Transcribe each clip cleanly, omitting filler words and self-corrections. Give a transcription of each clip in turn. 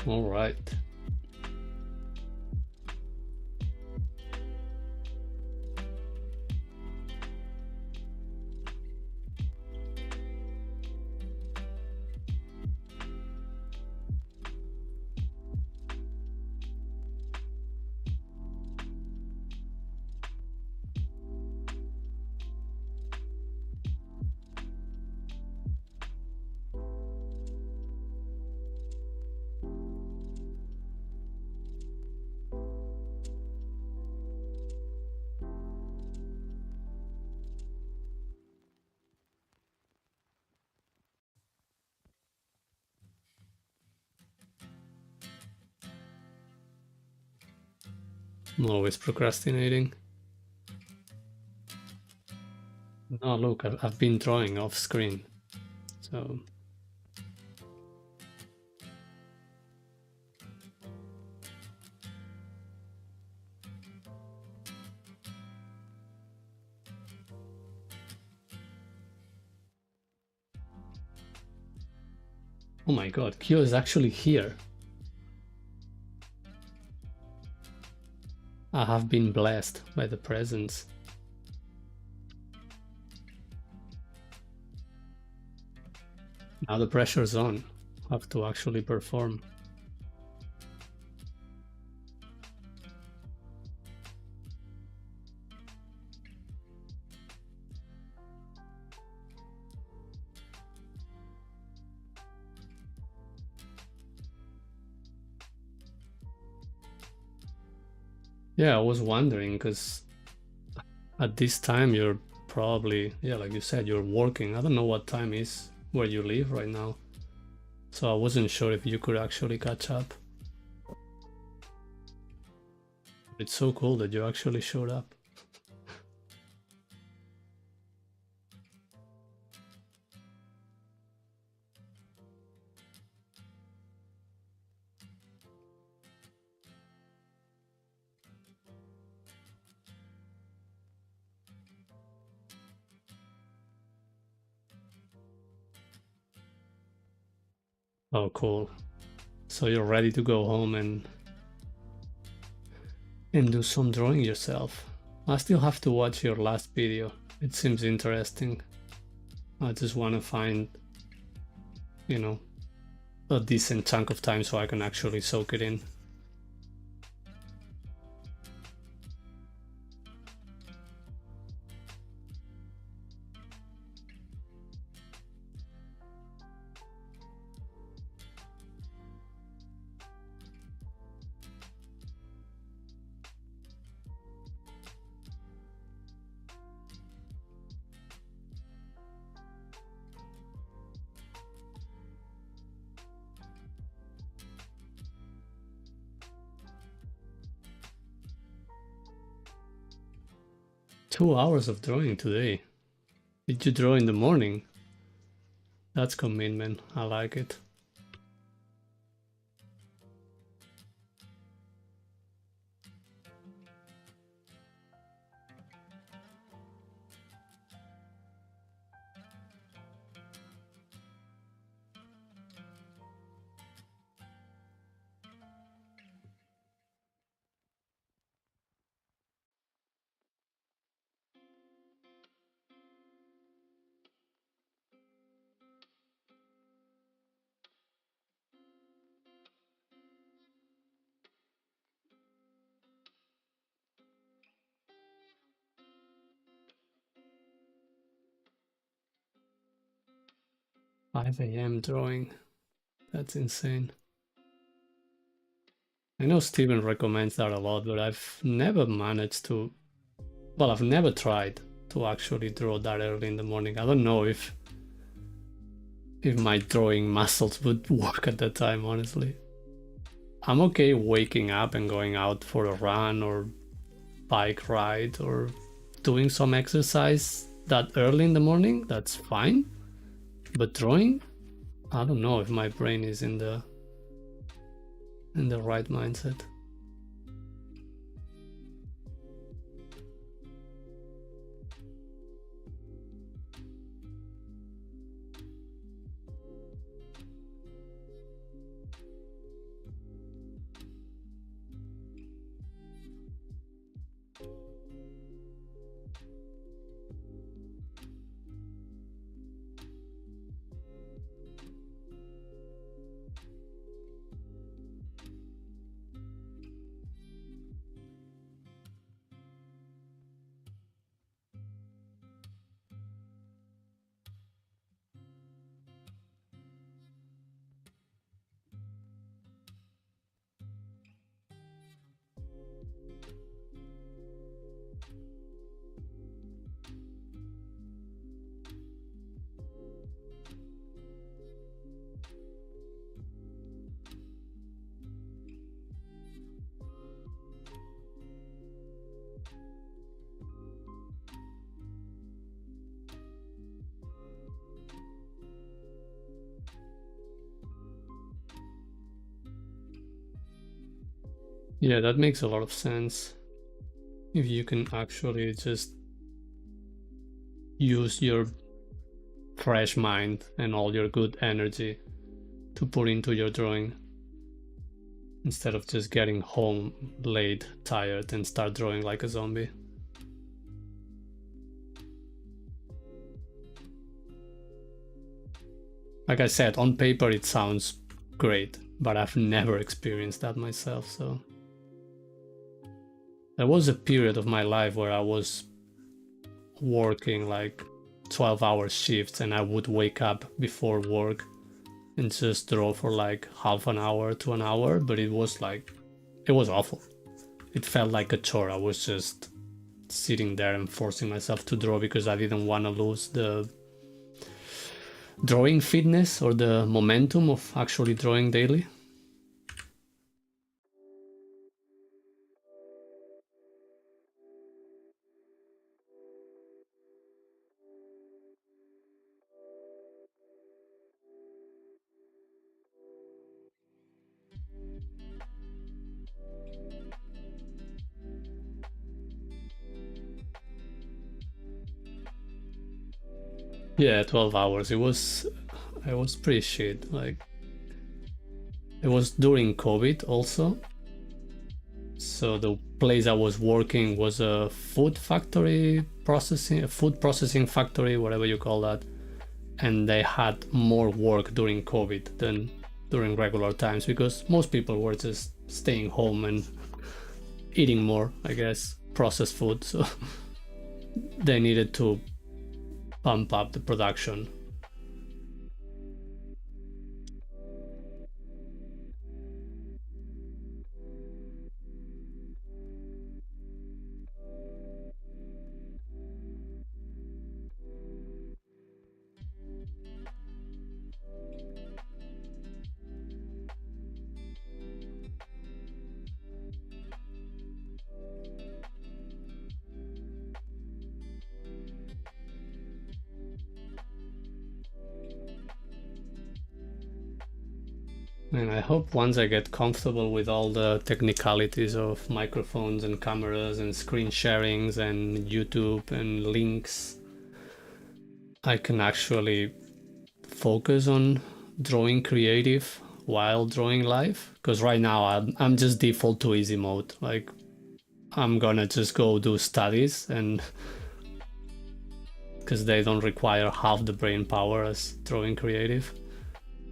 All right. I'm always procrastinating. Oh, look, I've been drawing off screen. So, oh my god, Kyo is actually here. I have been blessed by the presence. Now the pressure's on. I have to actually perform. Yeah, I was wondering because at this time you're probably, yeah, like you said, you're working. I don't know what time is where you live right now. So I wasn't sure if you could actually catch up. It's so cool that you actually showed up. Oh, cool. So you're ready to go home and do some drawing yourself. I still have to watch your last video. It seems interesting. I just want to find, you know, a decent chunk of time so I can actually soak it in. Two hours of drawing today. Did you draw in the morning? That's commitment. I like it. Five AM drawing. That's insane. I know Steven recommends that a lot, but I've never managed to, well, I've never tried to actually draw that early in the morning. I don't know if my drawing muscles would work at that time, honestly. I'm okay waking up and going out for a run or bike ride or doing some exercise that early in the morning. That's fine. But drawing, I don't know if my brain is in the right mindset. Yeah, that makes a lot of sense. If you can actually just use your fresh mind and all your good energy to put into your drawing instead of just getting home late, tired, and start drawing like a zombie. Like I said, on paper it sounds great, but I've never experienced that myself, so. There was a period of my life where I was working like 12-hour shifts and I would wake up before work and just draw for like half an hour to an hour, but it was awful. It felt like a chore. I was just sitting there and forcing myself to draw because I didn't want to lose the drawing fitness or the momentum of actually drawing daily. Yeah, 12 hours. It was pretty shit. Like it was during COVID also. So the place I was working was a food processing factory, whatever you call that. And they had more work during COVID than during regular times because most people were just staying home and eating more, I guess, processed food. So they needed to pump up the production. And I hope once I get comfortable with all the technicalities of microphones and cameras and screen sharings and YouTube and links, I can actually focus on drawing creative while drawing live. Because right now I'm just default to easy mode. Like I'm gonna just go do studies and because they don't require half the brain power as drawing creative.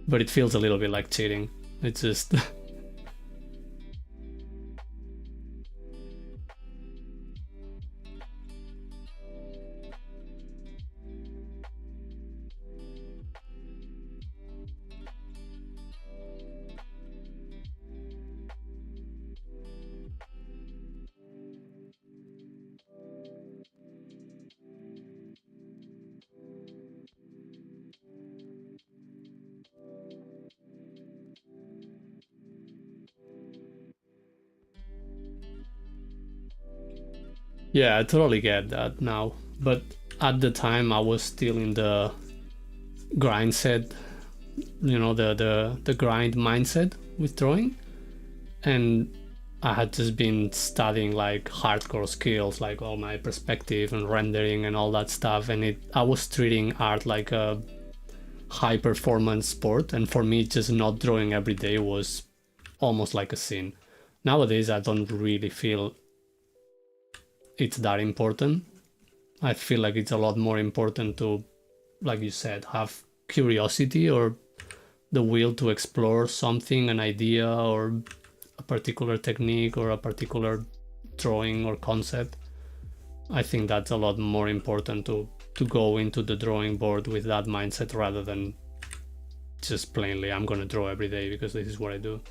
But it feels a little bit like cheating. It's just yeah, I totally get that now. But at the time I was still in the grind set, the grind mindset with drawing. And I had just been studying like hardcore skills, like all my perspective and rendering and all that stuff. And I was treating art like a high performance sport. And for me, just not drawing every day was almost like a sin. Nowadays, I don't really feel it's that important. I feel like it's a lot more important to, like you said, have curiosity or the will to explore something, an idea, or a particular technique or a particular drawing or concept. I think that's a lot more important to go into the drawing board with that mindset rather than just plainly I'm gonna draw every day because this is what I do.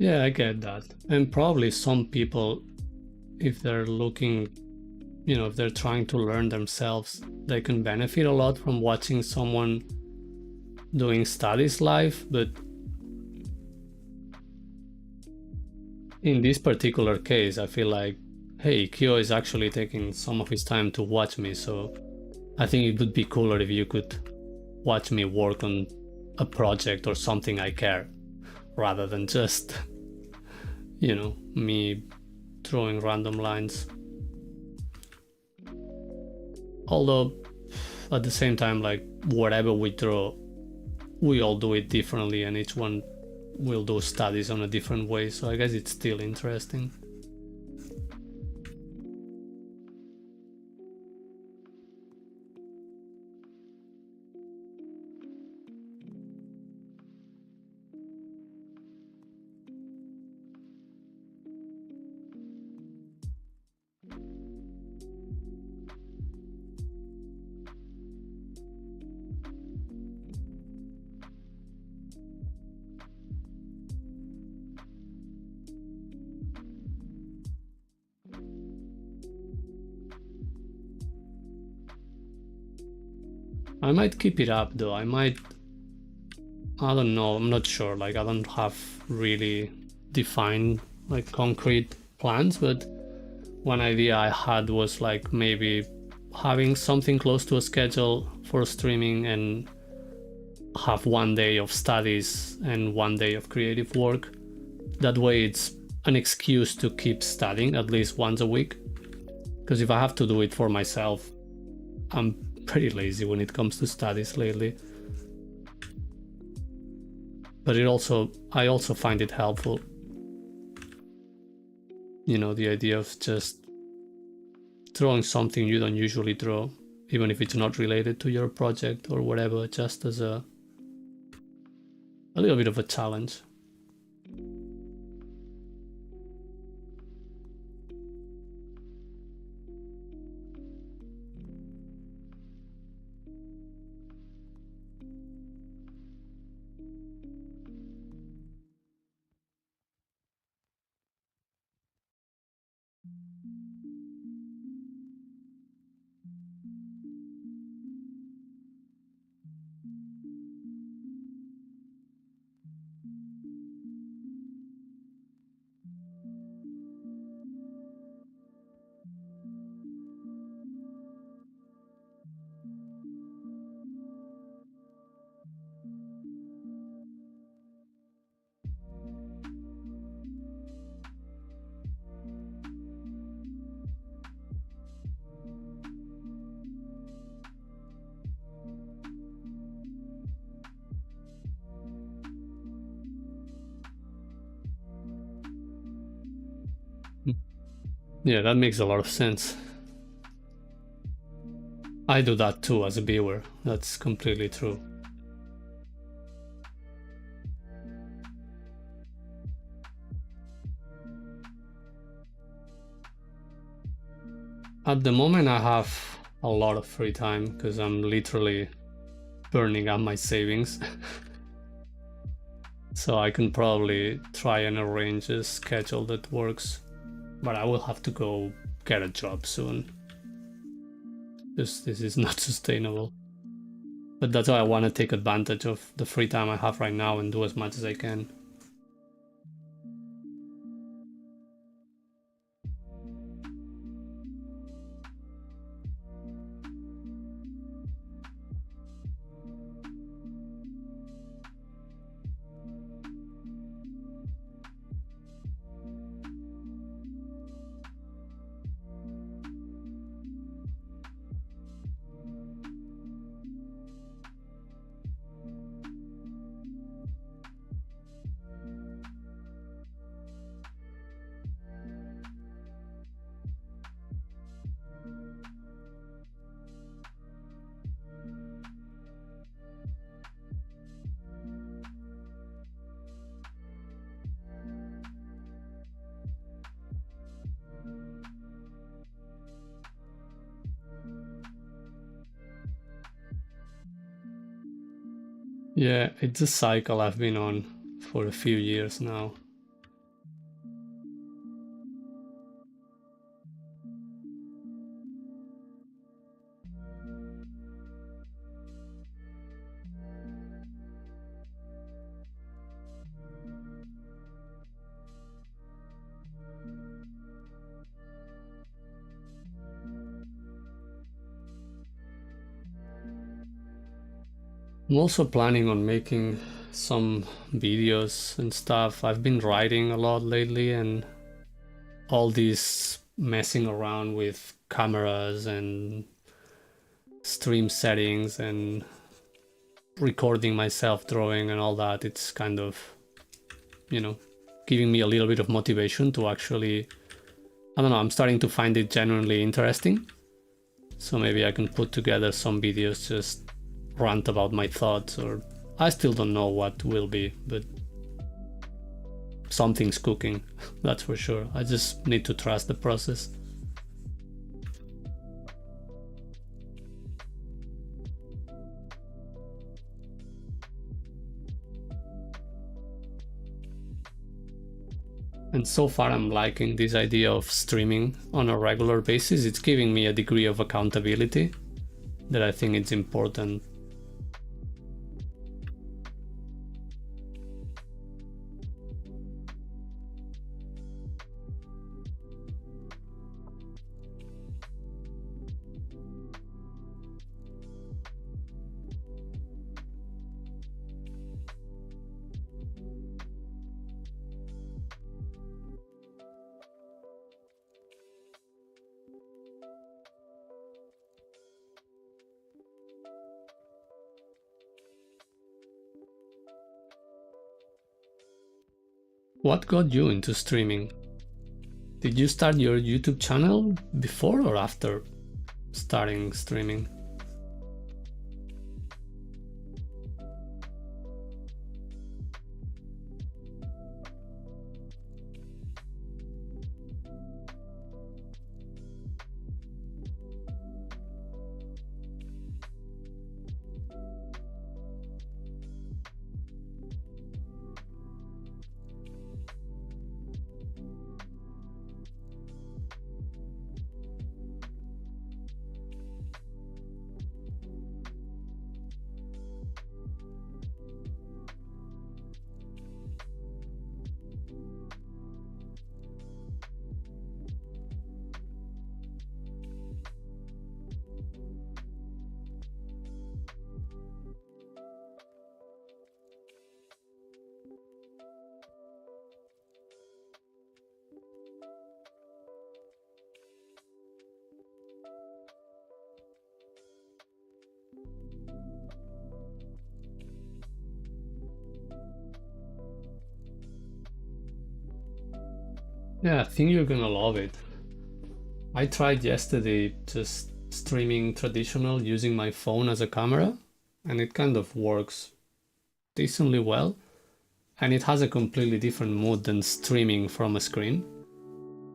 Yeah, I get that. And probably some people, if they're looking, if they're trying to learn themselves, they can benefit a lot from watching someone doing studies live. But in this particular case, I feel like, hey, Kyo is actually taking some of his time to watch me, so I think it would be cooler if you could watch me work on a project or something I care, rather than just, me drawing random lines. Although, at the same time, like, whatever we draw, we all do it differently, and each one will do studies on a different way, so I guess it's still interesting. I might keep it up though. I don't know, I'm not sure. Like, I don't have really defined, like, concrete plans, but one idea I had was like maybe having something close to a schedule for streaming and have one day of studies and one day of creative work. That way it's an excuse to keep studying at least once a week. Because if I have to do it for myself, I'm pretty lazy when it comes to studies lately. But I also find it helpful. The idea of just drawing something you don't usually draw, even if it's not related to your project or whatever, just as a little bit of a challenge. Yeah, that makes a lot of sense. I do that too as a viewer. That's completely true. At the moment, I have a lot of free time because I'm literally burning up my savings. So I can probably try and arrange a schedule that works, but I will have to go get a job soon. This is not sustainable. But that's why I want to take advantage of the free time I have right now and do as much as I can. Yeah, it's a cycle I've been on for a few years now. I'm also planning on making some videos and stuff. I've been writing a lot lately, and all this messing around with cameras and stream settings and recording myself drawing and all that, it's kind of, you know, giving me a little bit of motivation to actually, I don't know, I'm starting to find it genuinely interesting. So maybe I can put together some videos, just rant about my thoughts, or I still don't know what will be, but something's cooking, that's for sure. I just need to trust the process. And so far I'm liking this idea of streaming on a regular basis. It's giving me a degree of accountability that I think it's important. What got you into streaming? Did you start your YouTube channel before or after starting streaming? Yeah, I think you're gonna love it. I tried yesterday just streaming traditional using my phone as a camera, and it kind of works decently well. And it has a completely different mood than streaming from a screen.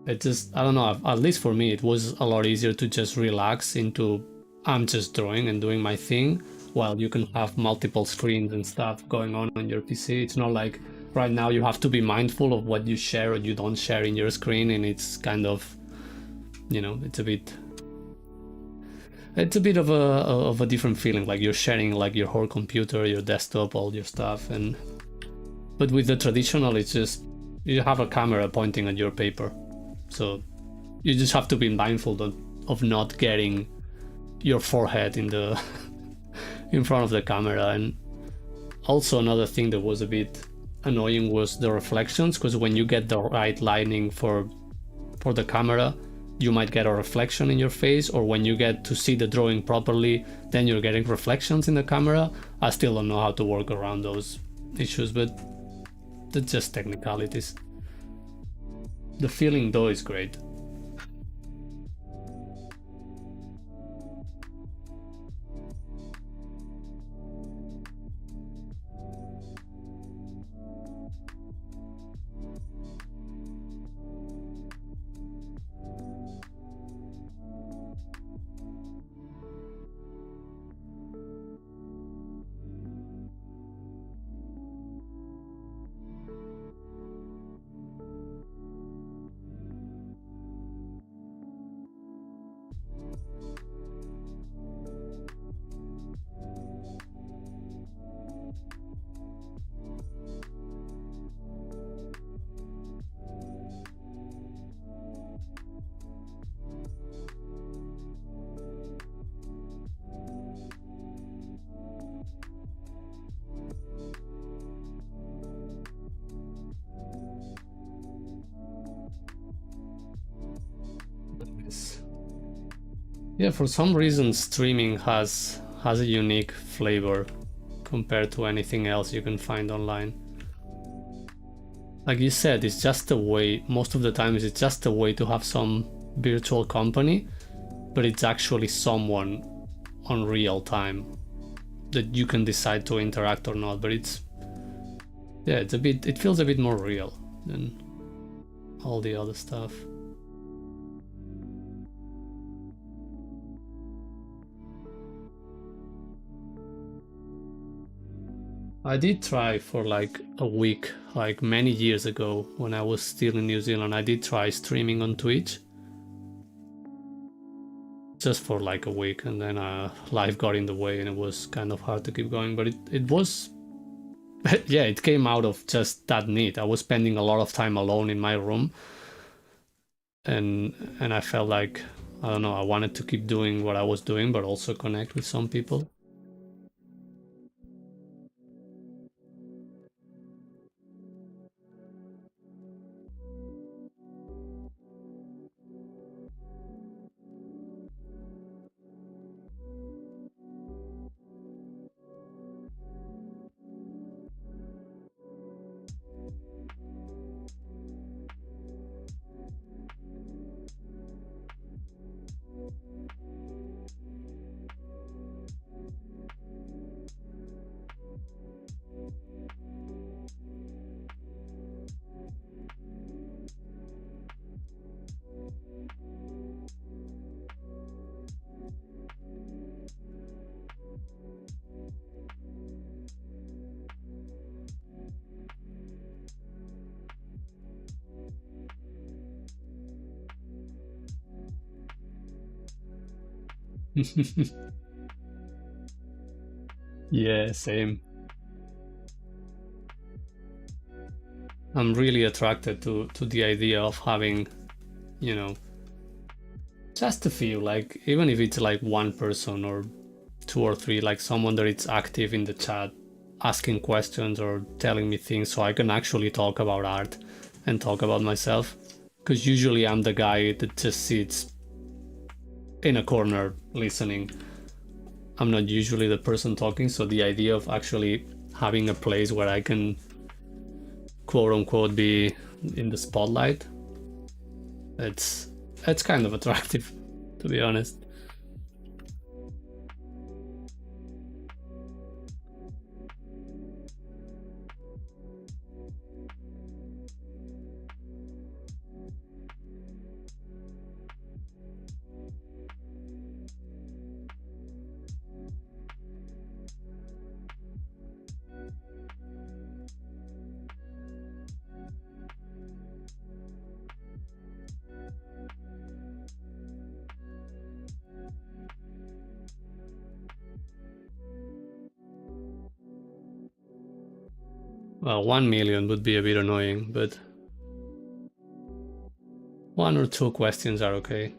It just, I don't know, at least for me, it was a lot easier to just relax into I'm just drawing and doing my thing, while you can have multiple screens and stuff going on your PC. It's not like right now you have to be mindful of what you share or you don't share in your screen, and it's kind of, you know, it's a bit of a different feeling, like you're sharing like your whole computer, your desktop, all your stuff. And but with the traditional, it's just you have a camera pointing at your paper, so you just have to be mindful of not getting your forehead in the in front of the camera. And also another thing that was a bit annoying was the reflections, because when you get the right lighting for the camera, you might get a reflection in your face, or when you get to see the drawing properly, then you're getting reflections in the camera. I still don't know how to work around those issues, but that's just technicalities. The feeling though is great. Yeah, for some reason streaming has a unique flavor compared to anything else you can find online. Like you said, it's just a way, most of the times it's just a way to have some virtual company, but it's actually someone on real time that you can decide to interact or not. But it's, yeah, it feels a bit more real than all the other stuff. I did try for like a week, like many years ago when I was still in New Zealand. I did try streaming on Twitch just for like a week, and then life got in the way and it was kind of hard to keep going. But it was, yeah, it came out of just that need. I was spending a lot of time alone in my room, and I felt like, I don't know, I wanted to keep doing what I was doing, but also connect with some people. Yeah, same. I'm really attracted to the idea of having, you know, just a few, like even if it's like one person or two or three, like someone that is active in the chat, asking questions or telling me things, so I can actually talk about art and talk about myself. Because usually I'm the guy that just sits in a corner listening. I'm not usually the person talking, so the idea of actually having a place where I can quote unquote be in the spotlight, it's kind of attractive, to be honest. Well, 1 million would be a bit annoying, but one or two questions are okay.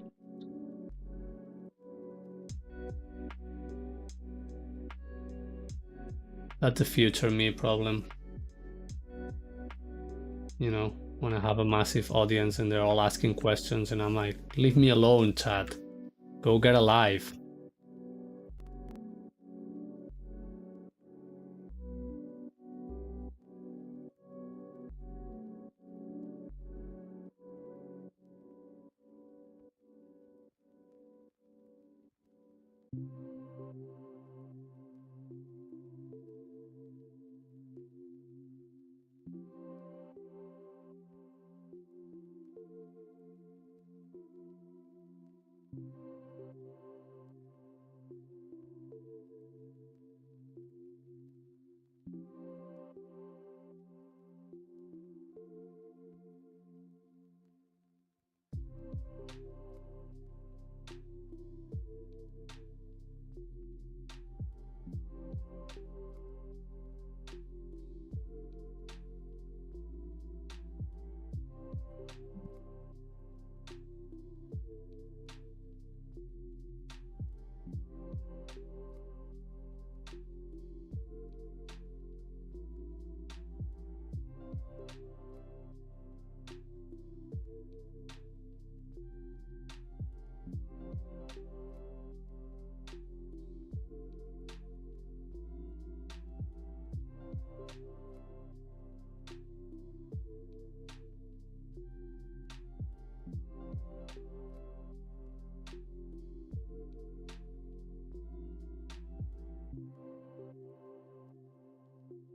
That's a future me problem. You know, when I have a massive audience and they're all asking questions and I'm like, leave me alone, chat. Go get a life.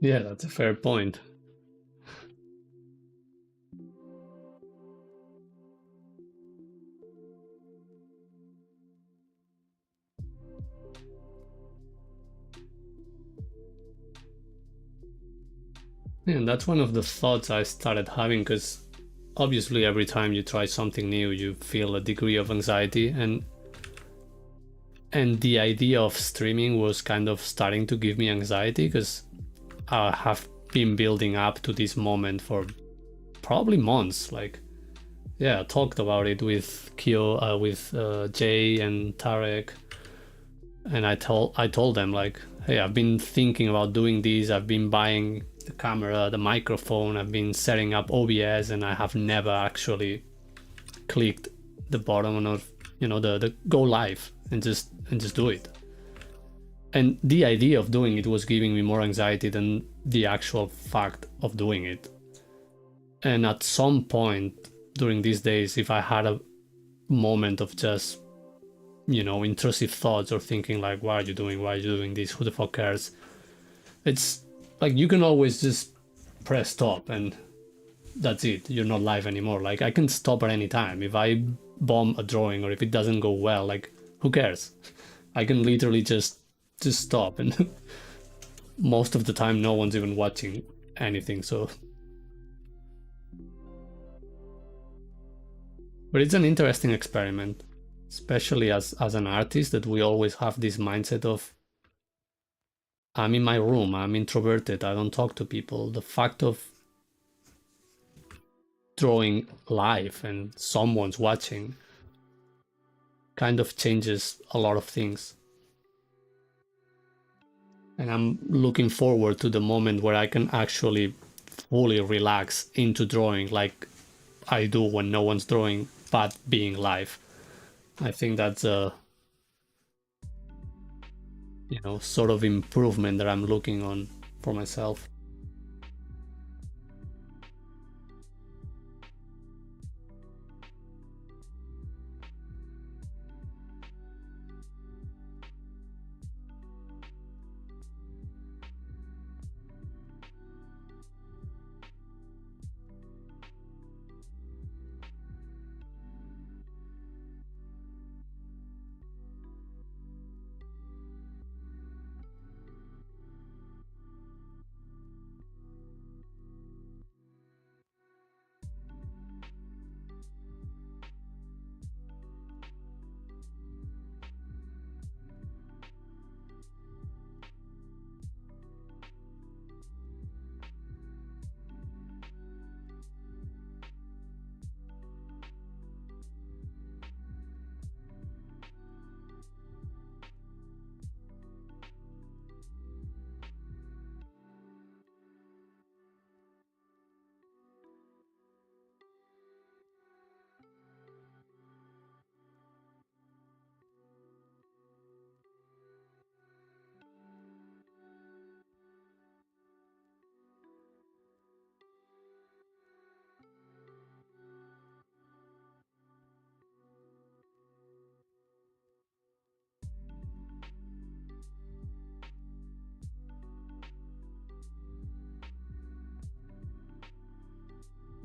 Yeah, that's a fair point. Yeah, and that's one of the thoughts I started having, because obviously every time you try something new, you feel a degree of anxiety, and the idea of streaming was kind of starting to give me anxiety, because I have been building up to this moment for probably months. Like, yeah, I talked about it with Jay and Tarek, and I told them, like, hey, I've been thinking about doing this. I've been buying the camera, the microphone. I've been setting up OBS, and I have never actually clicked the button of the go live and just do it. And the idea of doing it was giving me more anxiety than the actual fact of doing it. And at some point during these days, if I had a moment of just intrusive thoughts, or thinking like, why are you doing this, who the fuck cares, it's like you can always just press stop, and that's it, you're not live anymore. Like, I can stop at any time if I bomb a drawing, or if it doesn't go well. Like, who cares? I can literally just stop, and most of the time no one's even watching anything. So, but it's an interesting experiment, especially as an artist, that we always have this mindset of, I'm in my room, I'm introverted, I don't talk to people. The fact of drawing live and someone's watching kind of changes a lot of things. And I'm looking forward to the moment where I can actually fully relax into drawing, like I do when no one's drawing, but being live. I think that's a sort of improvement that I'm looking on for myself.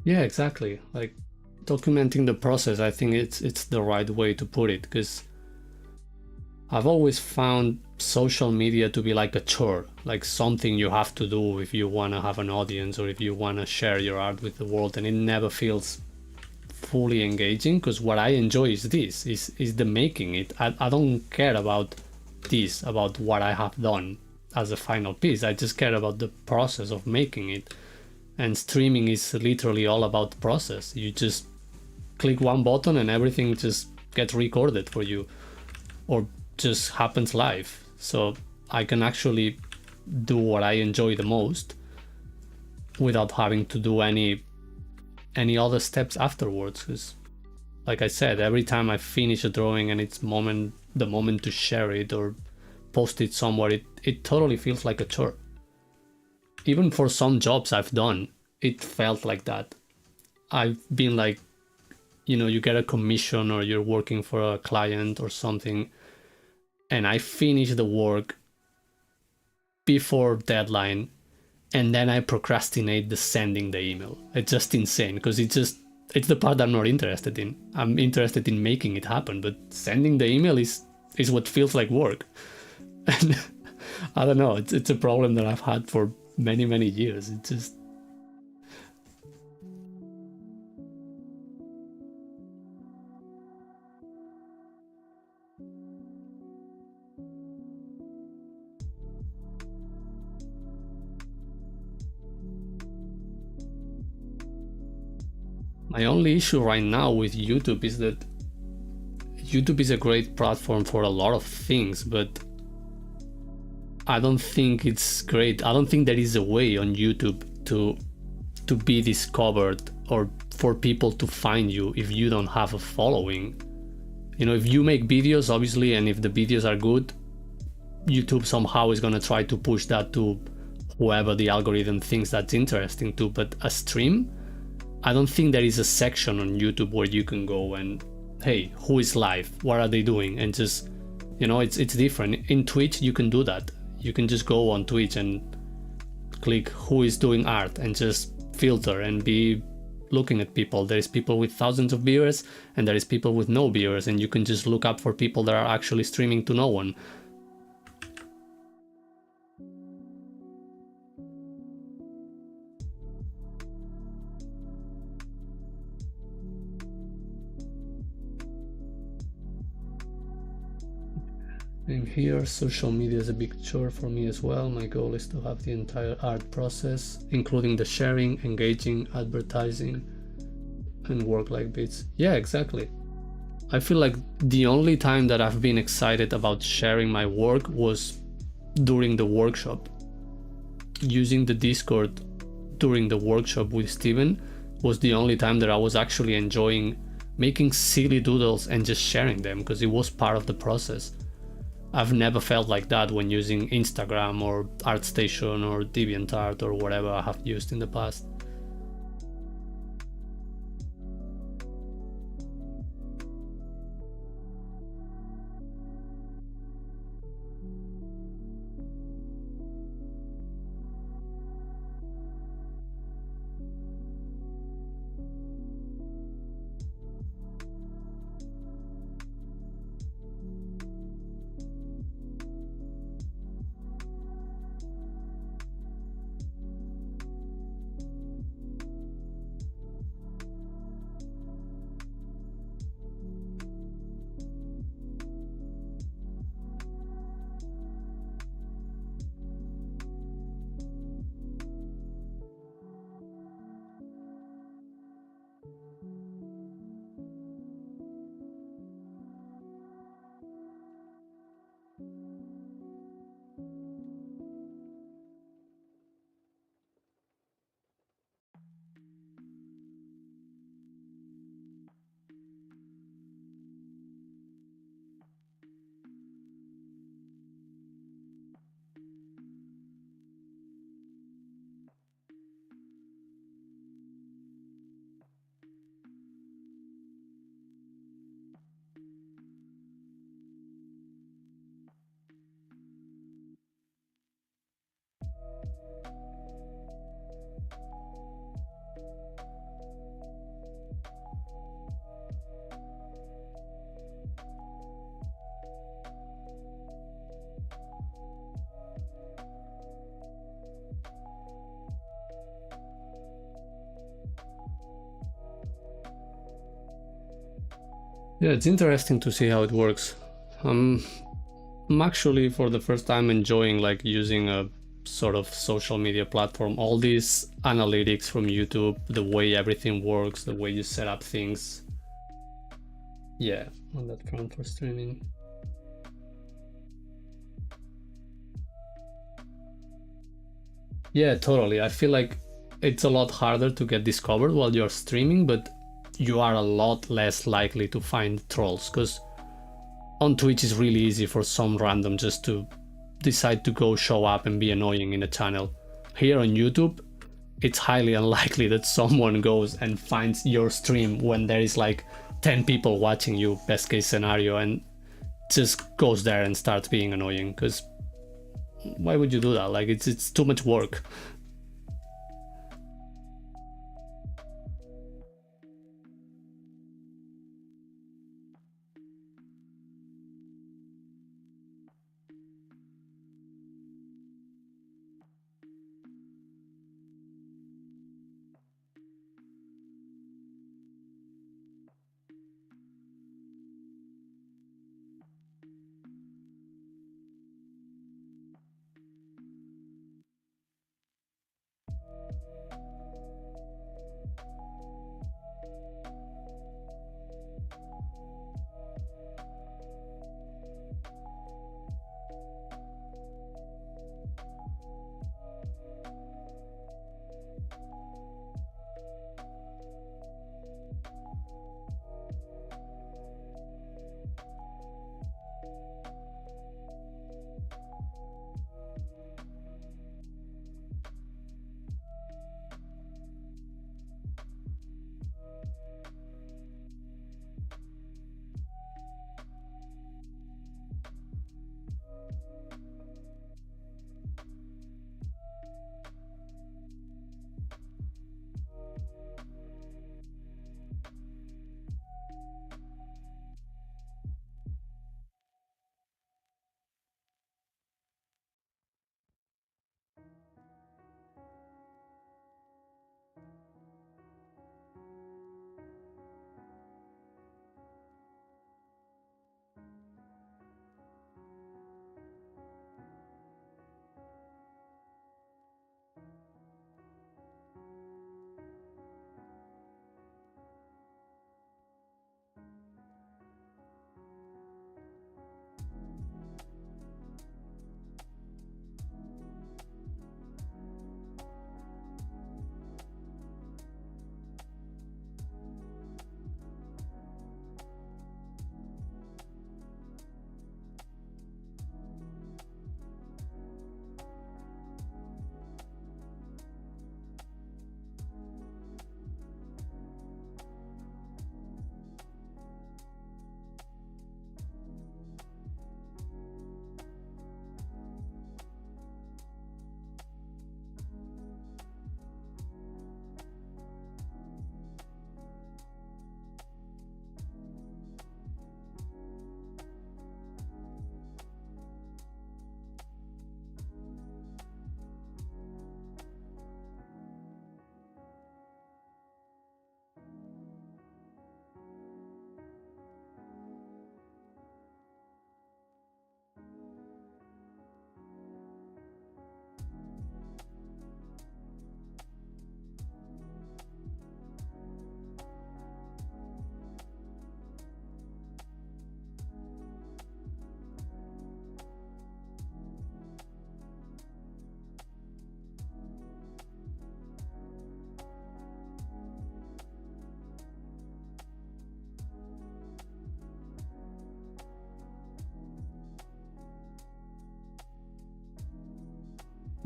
Yeah, exactly. Like, documenting the process, I think it's the right way to put it, because I've always found social media to be like a chore, like something you have to do if you want to have an audience, or if you want to share your art with the world, and it never feels fully engaging, because what I enjoy is the making it. I don't care about about what I have done as a final piece. I just care about the process of making it. And streaming is literally all about the process. You just click one button and everything just gets recorded for you, or just happens live. So I can actually do what I enjoy the most without having to do any other steps afterwards. Because, like I said, every time I finish a drawing and it's the moment to share it or post it somewhere, it totally feels like a chore. Even for some jobs I've done, it felt like that. I've been like, you get a commission, or you're working for a client or something, and I finish the work before deadline, and then I procrastinate the sending the email. It's just insane because it's the part I'm not interested in. I'm interested in making it happen, but sending the email is what feels like work. And I don't know, it's a problem that I've had for many years. It's just my only issue right now with YouTube is that YouTube is a great platform for a lot of things, but I don't think it's great. I don't think there is a way on YouTube to be discovered or for people to find you if you don't have a following. You know, if you make videos, obviously, and if the videos are good, YouTube somehow is gonna try to push that to whoever the algorithm thinks that's interesting to. But a stream, I don't think there is a section on YouTube where you can go and, hey, who is live? What are they doing? And just, you know, it's different. In Twitch, you can do that. You can just go on Twitch and click who is doing art and just filter and be looking at people. There is people with thousands of viewers and there is people with no viewers, and you can just look up for people that are actually streaming to no one. I'm here. Social media is a big chore for me as well. My goal is to have the entire art process, including the sharing, engaging, advertising, and work like bits. Yeah, exactly. I feel like the only time that I've been excited about sharing my work was during the workshop. Using the Discord during the workshop with Steven was the only time that I was actually enjoying making silly doodles and just sharing them, because it was part of the process. I've never felt like that when using Instagram or ArtStation or DeviantArt or whatever I have used in the past. Yeah, it's interesting to see how it works. I'm actually for the first time enjoying like using a sort of social media platform. All these analytics from YouTube, the way everything works, the way you set up things. Yeah, on that front for streaming. Yeah, totally. I feel like it's a lot harder to get discovered while you're streaming, but you are a lot less likely to find trolls, because on Twitch it's really easy for some random just to decide to go show up and be annoying in a channel. Here on YouTube, it's highly unlikely that someone goes and finds your stream when there is like 10 people watching you, best case scenario, and just goes there and starts being annoying, because why would you do that? Like it's too much work.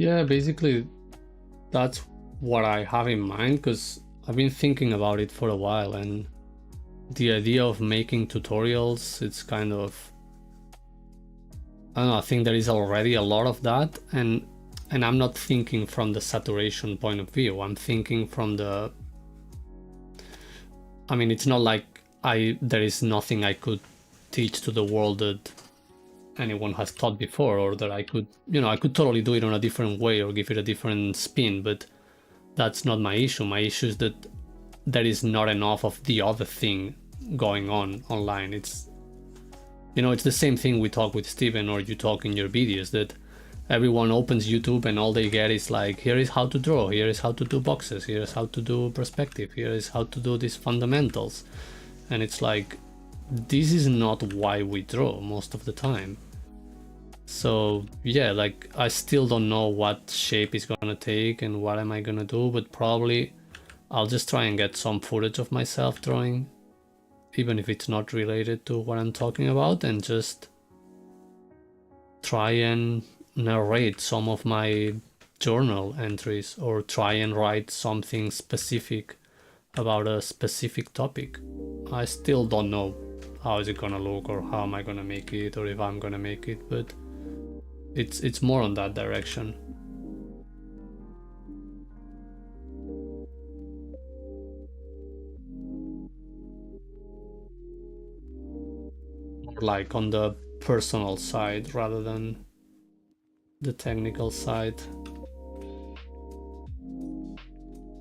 Yeah, basically that's what I have in mind, because I've been thinking about it for a while, and the idea of making tutorials, it's kind of, I don't know, I think there is already a lot of that, and I'm not thinking from the saturation point of view. I'm thinking from the, I mean, it's not like there is nothing I could teach to the world that anyone has taught before, or that I could, I could totally do it on a different way or give it a different spin, but that's not my issue. My issue is that there is not enough of the other thing going on online. It's, it's the same thing we talk with Steven, or you talk in your videos, that everyone opens YouTube and all they get is like, here is how to draw, here is how to do boxes, here is how to do perspective, here is how to do these fundamentals. And it's like, this is not why we draw most of the time. So yeah, like I still don't know what shape it's gonna take and what am I gonna do, but probably I'll just try and get some footage of myself drawing, even if it's not related to what I'm talking about, and just try and narrate some of my journal entries, or try and write something specific about a specific topic. I still don't know how is it gonna look, or how am I gonna make it, or if I'm gonna make it, but it's more on that direction. Like on the personal side rather than the technical side.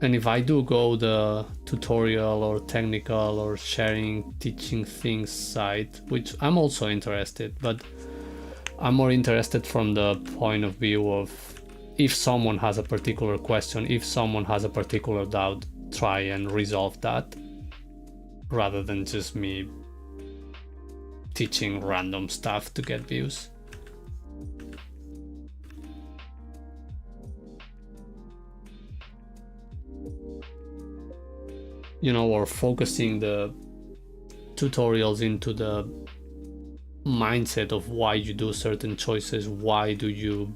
And if I do go the tutorial or technical or sharing, teaching things side, which I'm also interested, but I'm more interested from the point of view of, if someone has a particular question, if someone has a particular doubt, try and resolve that, rather than just me teaching random stuff to get views. Or focusing the tutorials into the mindset of why you do certain choices, why do you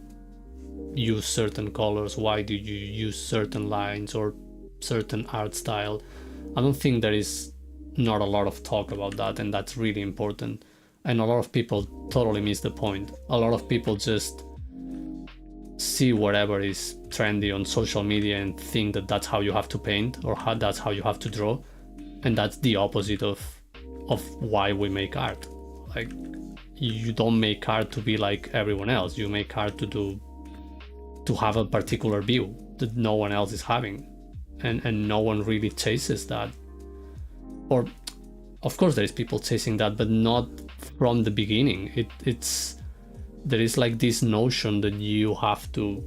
use certain colors, why do you use certain lines or certain art style. I don't think there is not a lot of talk about that, and that's really important. And a lot of people totally miss the point. A lot of people just see whatever is trendy on social media and think that that's how you have to paint, or that's how you have to draw, and that's the opposite of why we make art. Like, you don't make art to be like everyone else. You make art to have a particular view that no one else is having, and no one really chases that. Or of course there is people chasing that, but not from the beginning. There is like this notion that you have to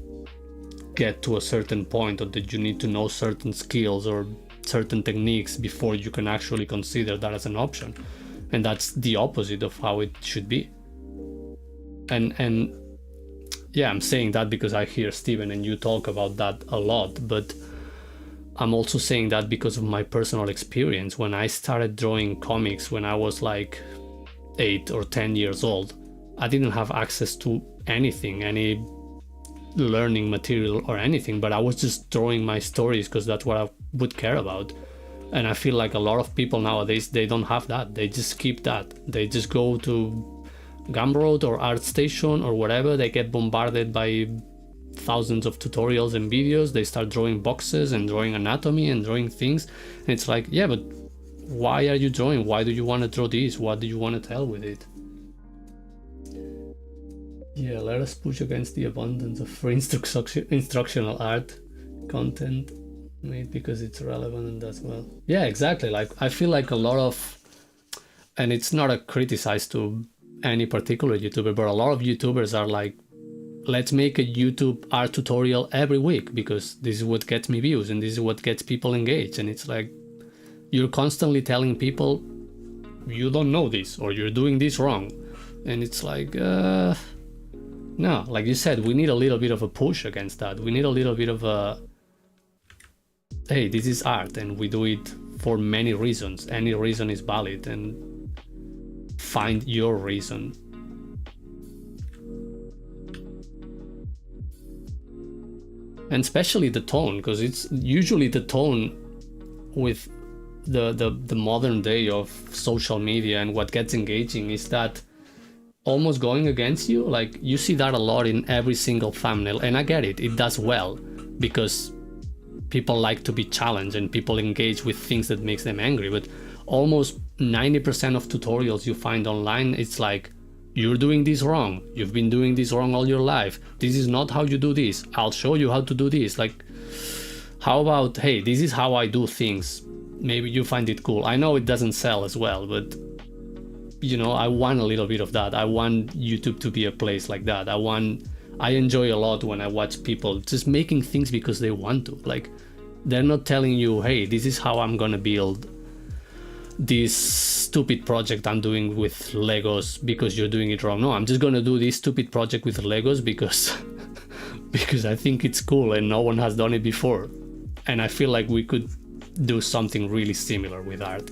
get to a certain point, or that you need to know certain skills or certain techniques before you can actually consider that as an option. And that's the opposite of how it should be. And yeah, I'm saying that because I hear Steven and you talk about that a lot, but I'm also saying that because of my personal experience. When I started drawing comics when I was like 8 or 10 years old, I didn't have access to anything, any learning material or anything, but I was just drawing my stories because that's what I would care about. And I feel like a lot of people nowadays, they don't have that. They just skip that. They just go to Gumroad or ArtStation or whatever. They get bombarded by thousands of tutorials and videos. They start drawing boxes and drawing anatomy and drawing things. And it's like, yeah, but why are you drawing? Why do you want to draw this? What do you want to tell with it? Yeah, let us push against the abundance of free instructional art content made because it's relevant and does well. Yeah, exactly. Like, I feel like a lot of, and it's not a criticize to any particular YouTuber, but a lot of YouTubers are like, let's make a YouTube art tutorial every week because this is what gets me views and this is what gets people engaged. And it's like, you're constantly telling people you don't know this or you're doing this wrong. And it's like, no, like you said, we need a little bit of a push against that. We need a little bit of a, hey, this is art and we do it for many reasons. Any reason is valid, and find your reason. And especially the tone, because it's usually the tone with the modern day of social media and what gets engaging is that almost going against you. Like you see that a lot in every single thumbnail, and I get it, it does well because people like to be challenged and people engage with things that makes them angry. But almost 90% of tutorials you find online, it's like, you're doing this wrong, you've been doing this wrong all your life, this is not how you do this, I'll show you how to do this. Like, how about, hey, this is how I do things, maybe you find it cool. I know it doesn't sell as well, but you know, I want a little bit of that. I want YouTube to be a place like that. I enjoy a lot when I watch people just making things because they want to. Like, they're not telling you, hey, this is how I'm gonna build this stupid project I'm doing with Legos because you're doing it wrong. No, I'm just gonna do this stupid project with Legos because because I think it's cool and no one has done it before. And I feel like we could do something really similar with art.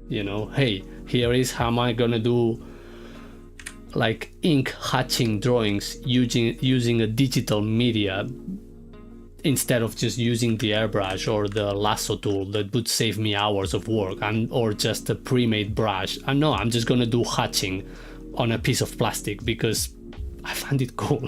You know, hey, here is how am I gonna do like ink hatching drawings using a digital media instead of just using the airbrush or the lasso tool that would save me hours of work, or just a pre-made brush. No, I'm just gonna do hatching on a piece of plastic because I find it cool.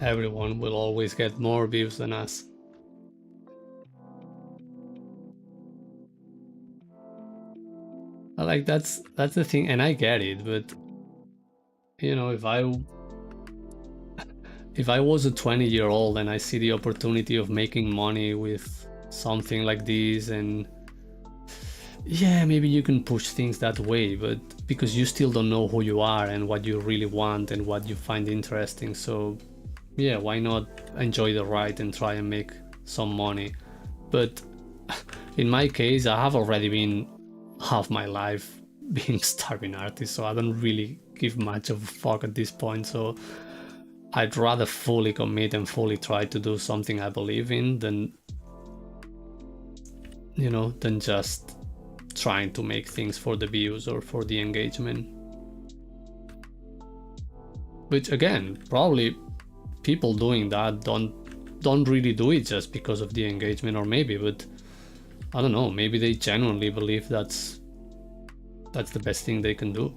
Everyone will always get more views than us. Like that's the thing, and I get it, but you know, if I was a 20-year-old and I see the opportunity of making money with something like this, and yeah, maybe you can push things that way, but because you still don't know who you are and what you really want and what you find interesting. So yeah, why not enjoy the ride and try and make some money? But in my case, I have already been half my life being starving artist, so I don't really give much of a fuck at this point. So I'd rather fully commit and fully try to do something I believe in than, you know, than just trying to make things for the views or for the engagement. Which again, probably people doing that don't really do it just because of the engagement, or maybe, but I don't know, maybe they genuinely believe that's the best thing they can do.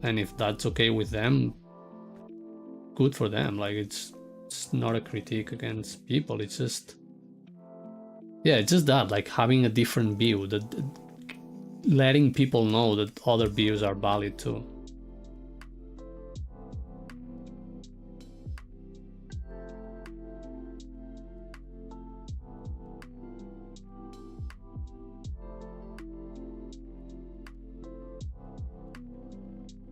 And if that's okay with them, good for them. Like it's not a critique against people, it's just, yeah, it's just that, like having a different view, that letting people know that other views are valid too.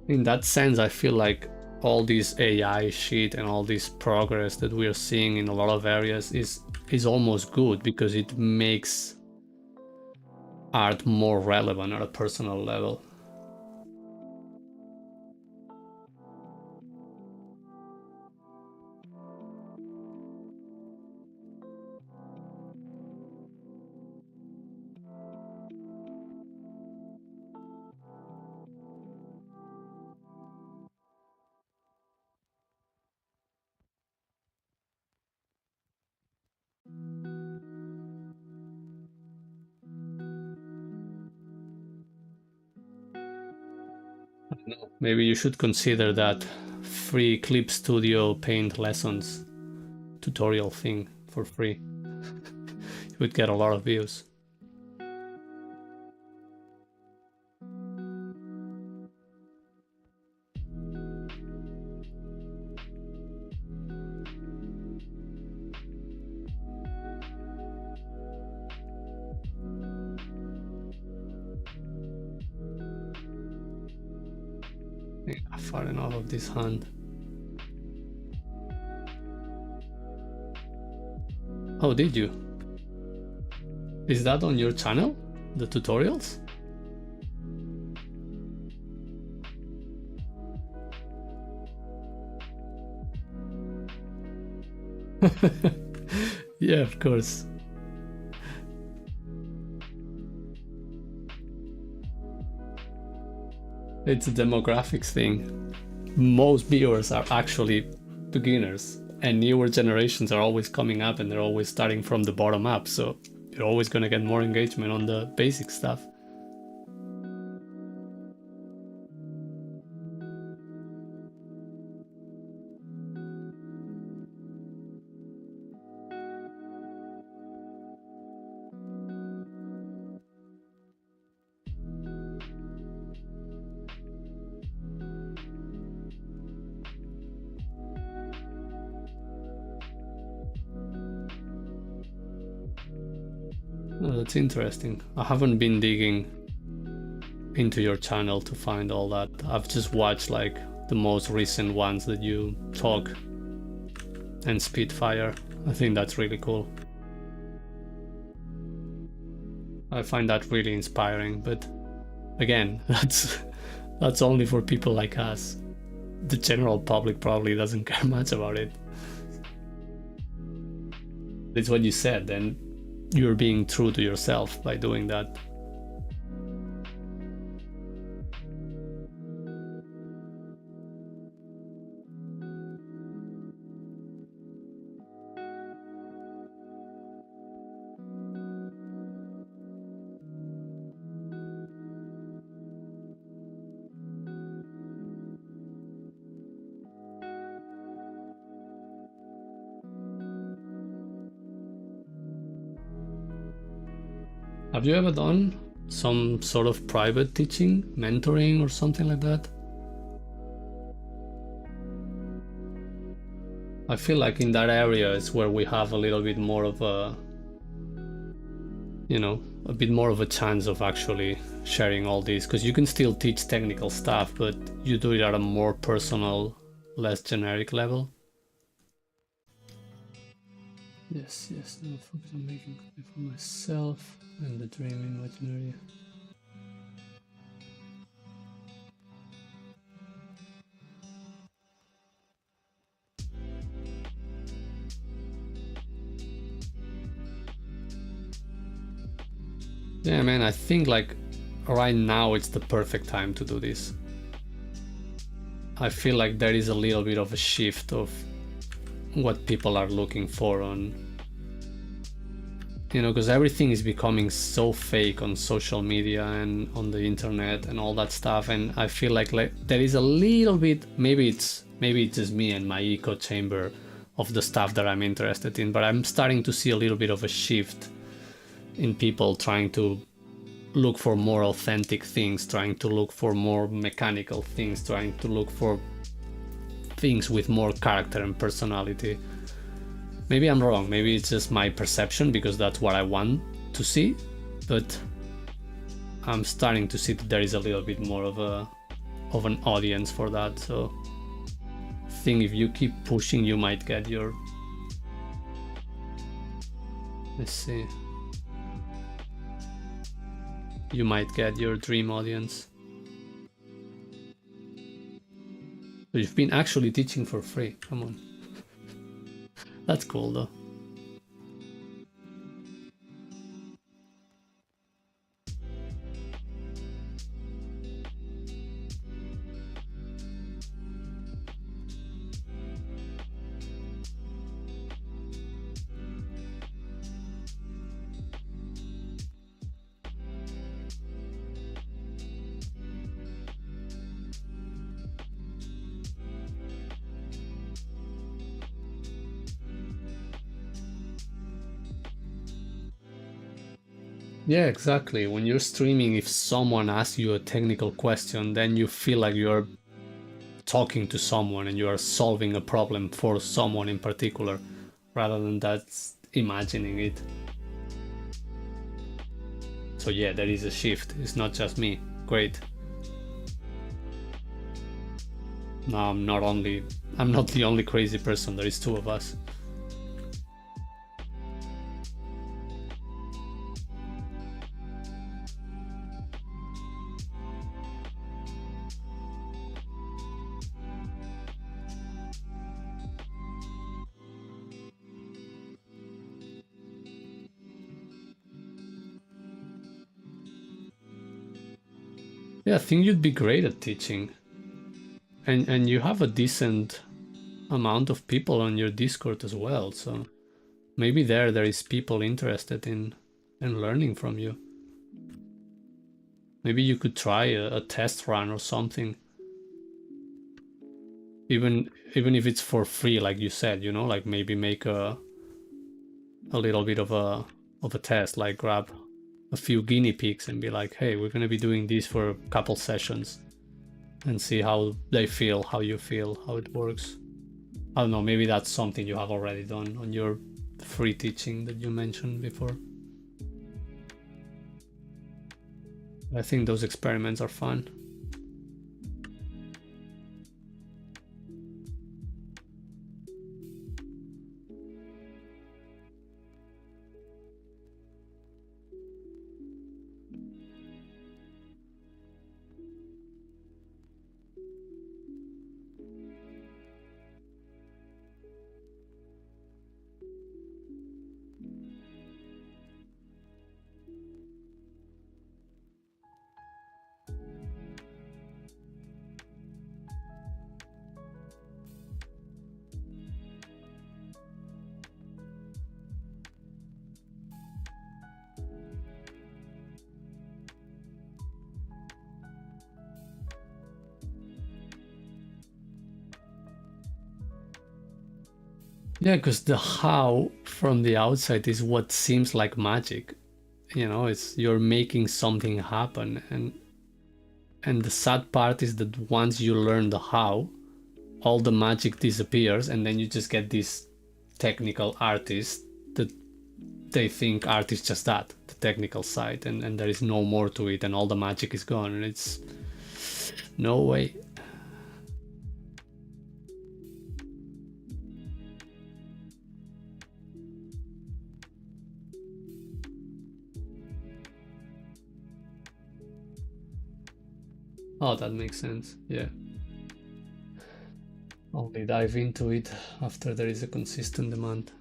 In that sense, I feel like all this AI shit and all this progress that we are seeing in a lot of areas is almost good, because it makes art more relevant at a personal level. Maybe you should consider that free Clip Studio Paint lessons tutorial thing for free. You would get a lot of views. Yeah, far enough of this hand. Oh, did you? Is that on your channel? The tutorials? Yeah, of course. It's a demographics thing. Most viewers are actually beginners, and newer generations are always coming up and they're always starting from the bottom up, so you're always going to get more engagement on the basic stuff. Oh, that's interesting. I haven't been digging into your channel to find all that. I've just watched like the most recent ones that you talk and Spitfire. I think that's really cool. I find that really inspiring, but again, that's only for people like us. The general public probably doesn't care much about it. It's what you said, and you're being true to yourself by doing that. Have you ever done some sort of private teaching, mentoring, or something like that? I feel like in that area is where we have a little bit more of a, a bit more of a chance of actually sharing all these, because you can still teach technical stuff, but you do it at a more personal, less generic level. Yes, now focus on making copy for myself and the dream imaginary. Yeah, man, I think like right now it's the perfect time to do this. I feel like there is a little bit of a shift of what people are looking for on, because everything is becoming so fake on social media and on the internet and all that stuff, and I feel like there is a little bit, maybe it's just me and my echo chamber of the stuff that I'm interested in, but I'm starting to see a little bit of a shift in people trying to look for more authentic things, trying to look for more mechanical things, trying to look for things with more character and personality. Maybe I'm wrong, maybe it's just my perception because that's what I want to see, but I'm starting to see that there is a little bit more of an audience for that. So I think if you keep pushing, you might get your... Let's see. you might get your dream audience. So you've been actually teaching for free. Come on. That's cool though. Yeah, exactly. When you're streaming, if someone asks you a technical question, then you feel like you're talking to someone and you are solving a problem for someone in particular, rather than that's imagining it. So yeah, there is a shift. It's not just me. Great. Now I'm not the only crazy person. There is two of us. Yeah, I think you'd be great at teaching. And you have a decent amount of people on your Discord as well, so maybe there is people interested in learning from you. Maybe you could try a test run or something. Even if it's for free, like you said, you know, like maybe make a little bit of a test, like grab a few guinea pigs and be like, hey, we're gonna be doing this for a couple sessions and see how they feel, how you feel, how it works. I don't know, maybe that's something you have already done on your free teaching that you mentioned before. I think those experiments are fun. Yeah, because the how from the outside is what seems like magic. You know, it's you're making something happen, and the sad part is that once you learn the how, all the magic disappears, and then you just get these technical artists that they think art is just that, the technical side, and there is no more to it, and all the magic is gone, and it's no way. Oh, that makes sense. Yeah. Only dive into it after there is a consistent demand.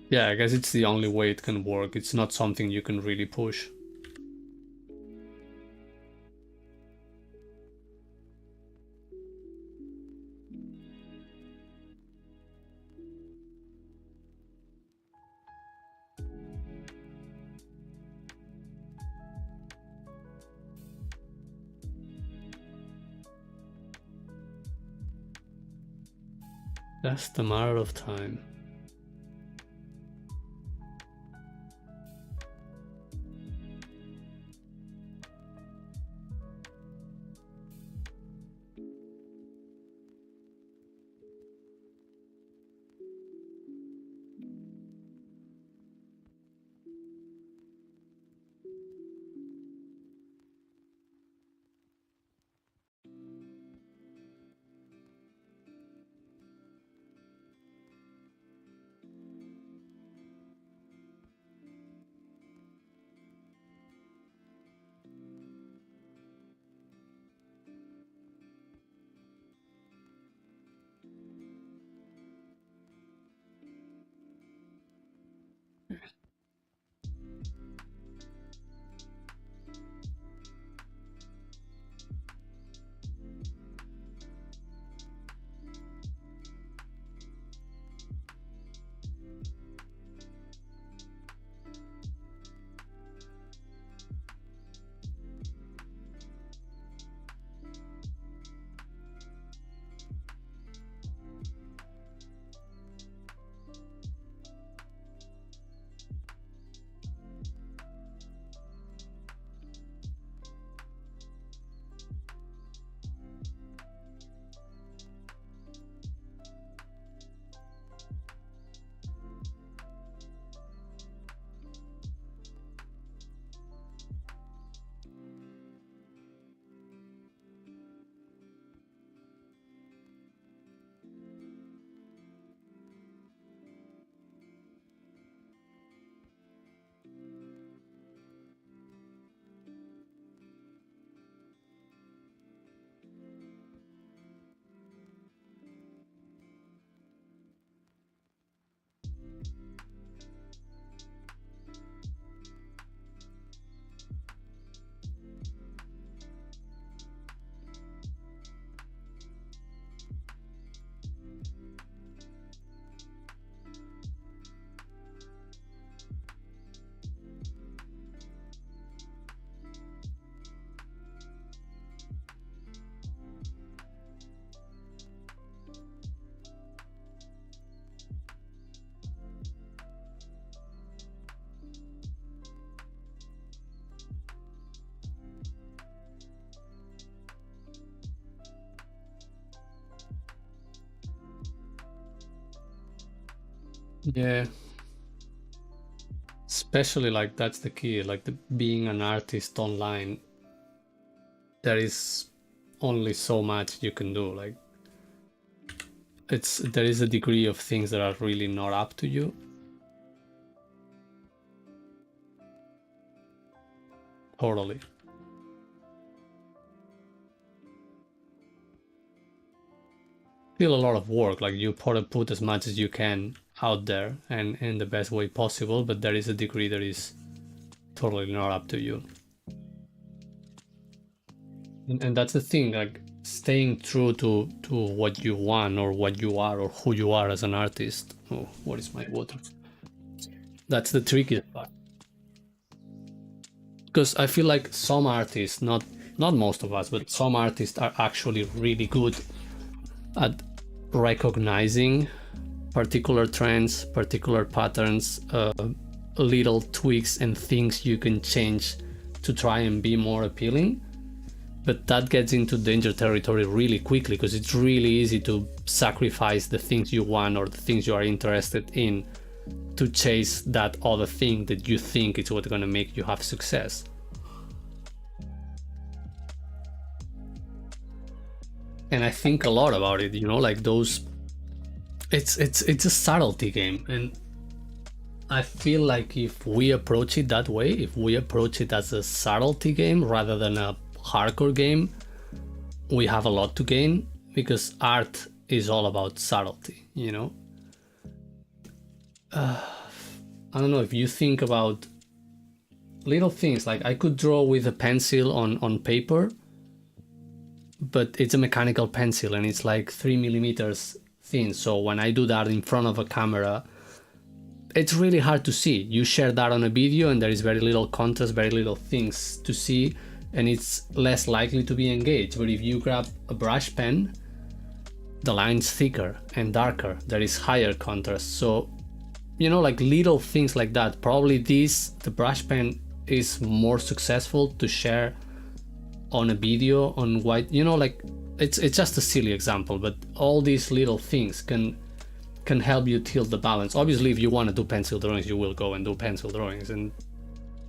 Yeah, I guess it's the only way it can work. It's not something you can really push. Just a matter of time. Yeah, especially like that's the key, like being an artist online, there is only so much you can do. Like there is a degree of things that are really not up to you. Totally. Still a lot of work, like you put as much as you can out there and in the best way possible, but there is a degree that is totally not up to you. And that's the thing, like staying true to what you want or what you are or who you are as an artist. Oh, what is my water? That's the trickiest part. Because I feel like some artists, not most of us, but some artists are actually really good at recognizing particular trends, particular patterns, little tweaks and things you can change to try and be more appealing. But that gets into danger territory really quickly because it's really easy to sacrifice the things you want or the things you are interested in to chase that other thing that you think is what's going to make you have success. And I think a lot about it, you know, like those, it's a subtlety game. And I feel like if we approach it that way, if we approach it as a subtlety game rather than a hardcore game, we have a lot to gain because art is all about subtlety, you know. I don't know, if you think about little things, like I could draw with a pencil on paper, but it's a mechanical pencil and it's like 3 millimeters thin. So when I do that in front of a camera, it's really hard to see. You share that on a video and there is very little contrast, very little things to see, and it's less likely to be engaged. But if you grab a brush pen, the line's thicker and darker, there is higher contrast. So, you know, like little things like that. Probably the brush pen is more successful to share on a video on white, you know, like it's just a silly example, but all these little things can help you tilt the balance. Obviously, if you want to do pencil drawings, you will go and do pencil drawings, and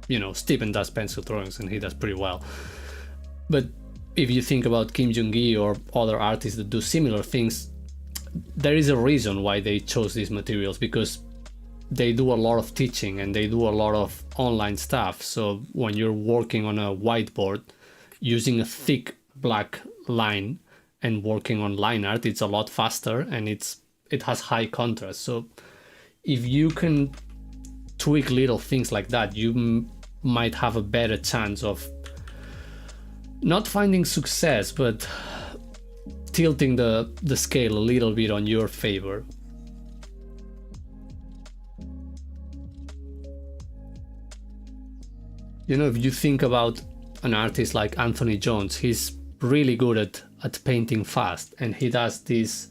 you know, Steven does pencil drawings and he does pretty well. But if you think about Kim Jong-gi or other artists that do similar things, there is a reason why they chose these materials, because they do a lot of teaching and they do a lot of online stuff. So when you're working on a whiteboard using a thick black line and working on line art, it's a lot faster and it has high contrast. So if you can tweak little things like that, you might have a better chance of not finding success, but tilting the scale a little bit on your favor. You know, if you think about an artist like Anthony Jones, he's really good at painting fast, and he does this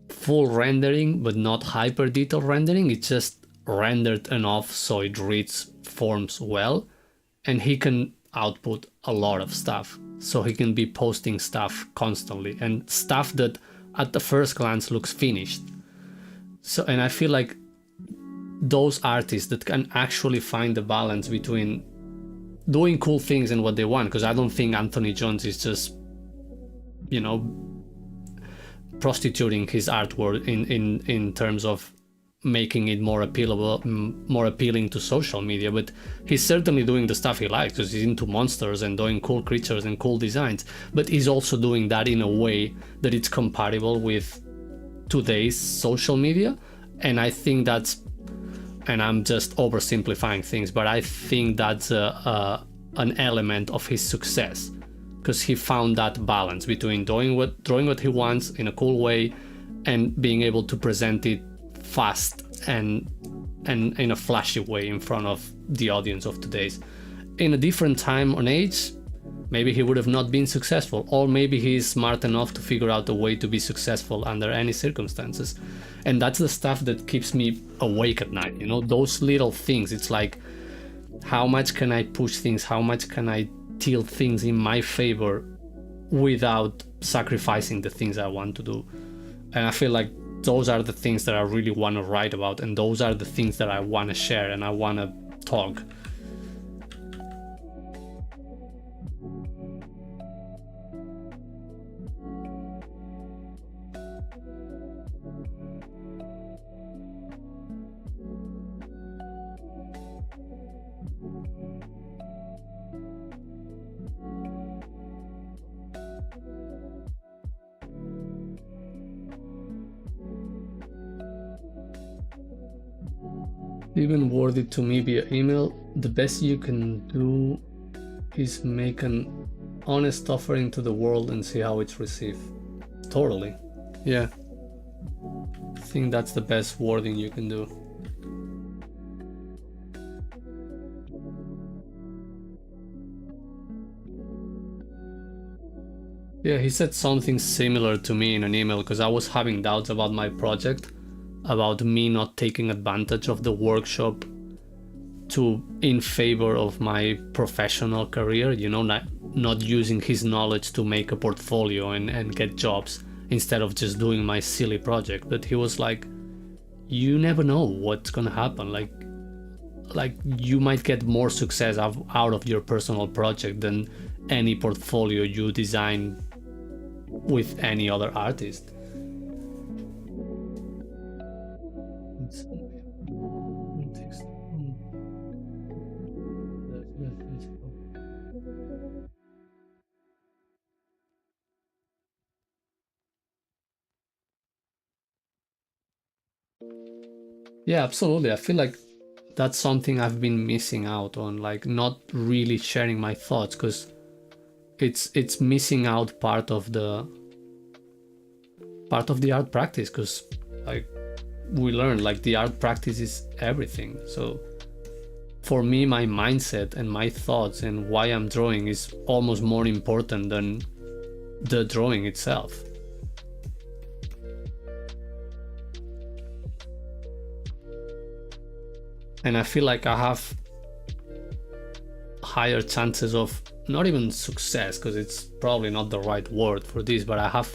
full rendering but not hyper detailed rendering. It's just rendered enough so it reads forms well, and he can output a lot of stuff, so he can be posting stuff constantly and stuff that at the first glance looks finished. So, and I feel like those artists that can actually find the balance between doing cool things and what they want, because I don't think Anthony Jones is just, you know, prostituting his artwork in terms of making it more appealing to social media, but he's certainly doing the stuff he likes because he's into monsters and doing cool creatures and cool designs, but he's also doing that in a way that it's compatible with today's social media. And I think that's, and I'm just oversimplifying things, but I think that's an element of his success, because he found that balance between drawing what he wants in a cool way and being able to present it fast and in a flashy way in front of the audience of today's. In a different time and age, maybe he would have not been successful, or maybe he's smart enough to figure out a way to be successful under any circumstances. And that's the stuff that keeps me awake at night, you know, those little things. It's like, how much can I push things, how much can I tilt things in my favor without sacrificing the things I want to do. And I feel like those are the things that I really want to write about, and those are the things that I want to share and I want to talk. Even worded to me via email, the best you can do is make an honest offering to the world and see how it's received. Totally. Yeah. I think that's the best wording you can do. Yeah, he said something similar to me in an email because I was having doubts about my project, about me not taking advantage of the workshop in favor of my professional career, you know, not using his knowledge to make a portfolio and get jobs instead of just doing my silly project. But he was like, you never know what's gonna happen. Like you might get more success out of your personal project than any portfolio you design with any other artist. Yeah, absolutely. I feel like that's something I've been missing out on, like not really sharing my thoughts, because it's missing out part of the art practice, because like we learned, like the art practice is everything. So for me, my mindset and my thoughts and why I'm drawing is almost more important than the drawing itself. And I feel like I have higher chances of not even success, because it's probably not the right word for this, but I have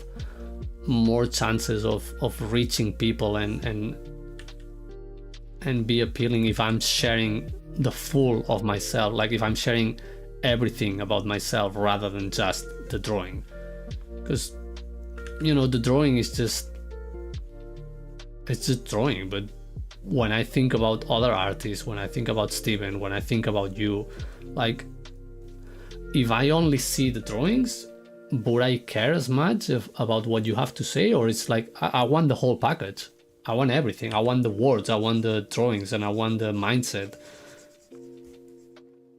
more chances of reaching people and be appealing if I'm sharing the full of myself, like if I'm sharing everything about myself rather than just the drawing. Because, you know, the drawing is just drawing. But when I think about other artists, when I think about Steven, when I think about you, like if I only see the drawings, would I care as much about what you have to say? Or it's like I want the whole package. I want everything. I want the words, I want the drawings, and I want the mindset.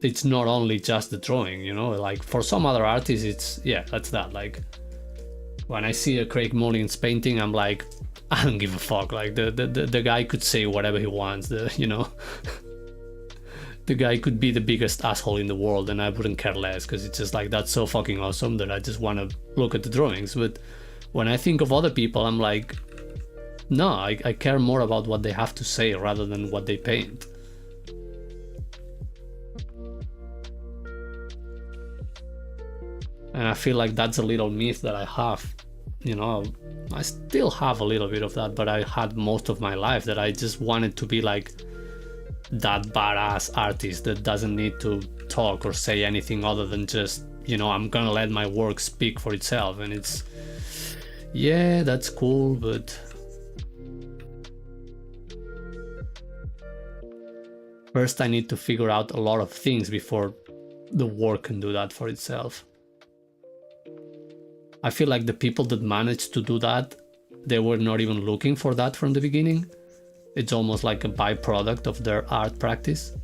It's not only just the drawing, you know, like for some other artists it's, yeah, that's that. Like when I see a Craig Mullins painting, I'm like, I don't give a fuck. Like the guy could say whatever he wants, you know. The guy could be the biggest asshole in the world and I wouldn't care less, because it's just like, that's so fucking awesome that I just want to look at the drawings. But when I think of other people, I'm like, no, I care more about what they have to say rather than what they paint. And I feel like that's a little myth that I have. You know, I still have a little bit of that, but I had most of my life that I just wanted to be like that badass artist that doesn't need to talk or say anything other than just, you know, I'm gonna let my work speak for itself. And it's, yeah, that's cool, but first I need to figure out a lot of things before the work can do that for itself. I feel like the people that managed to do that, they were not even looking for that from the beginning. It's almost like a byproduct of their art practice.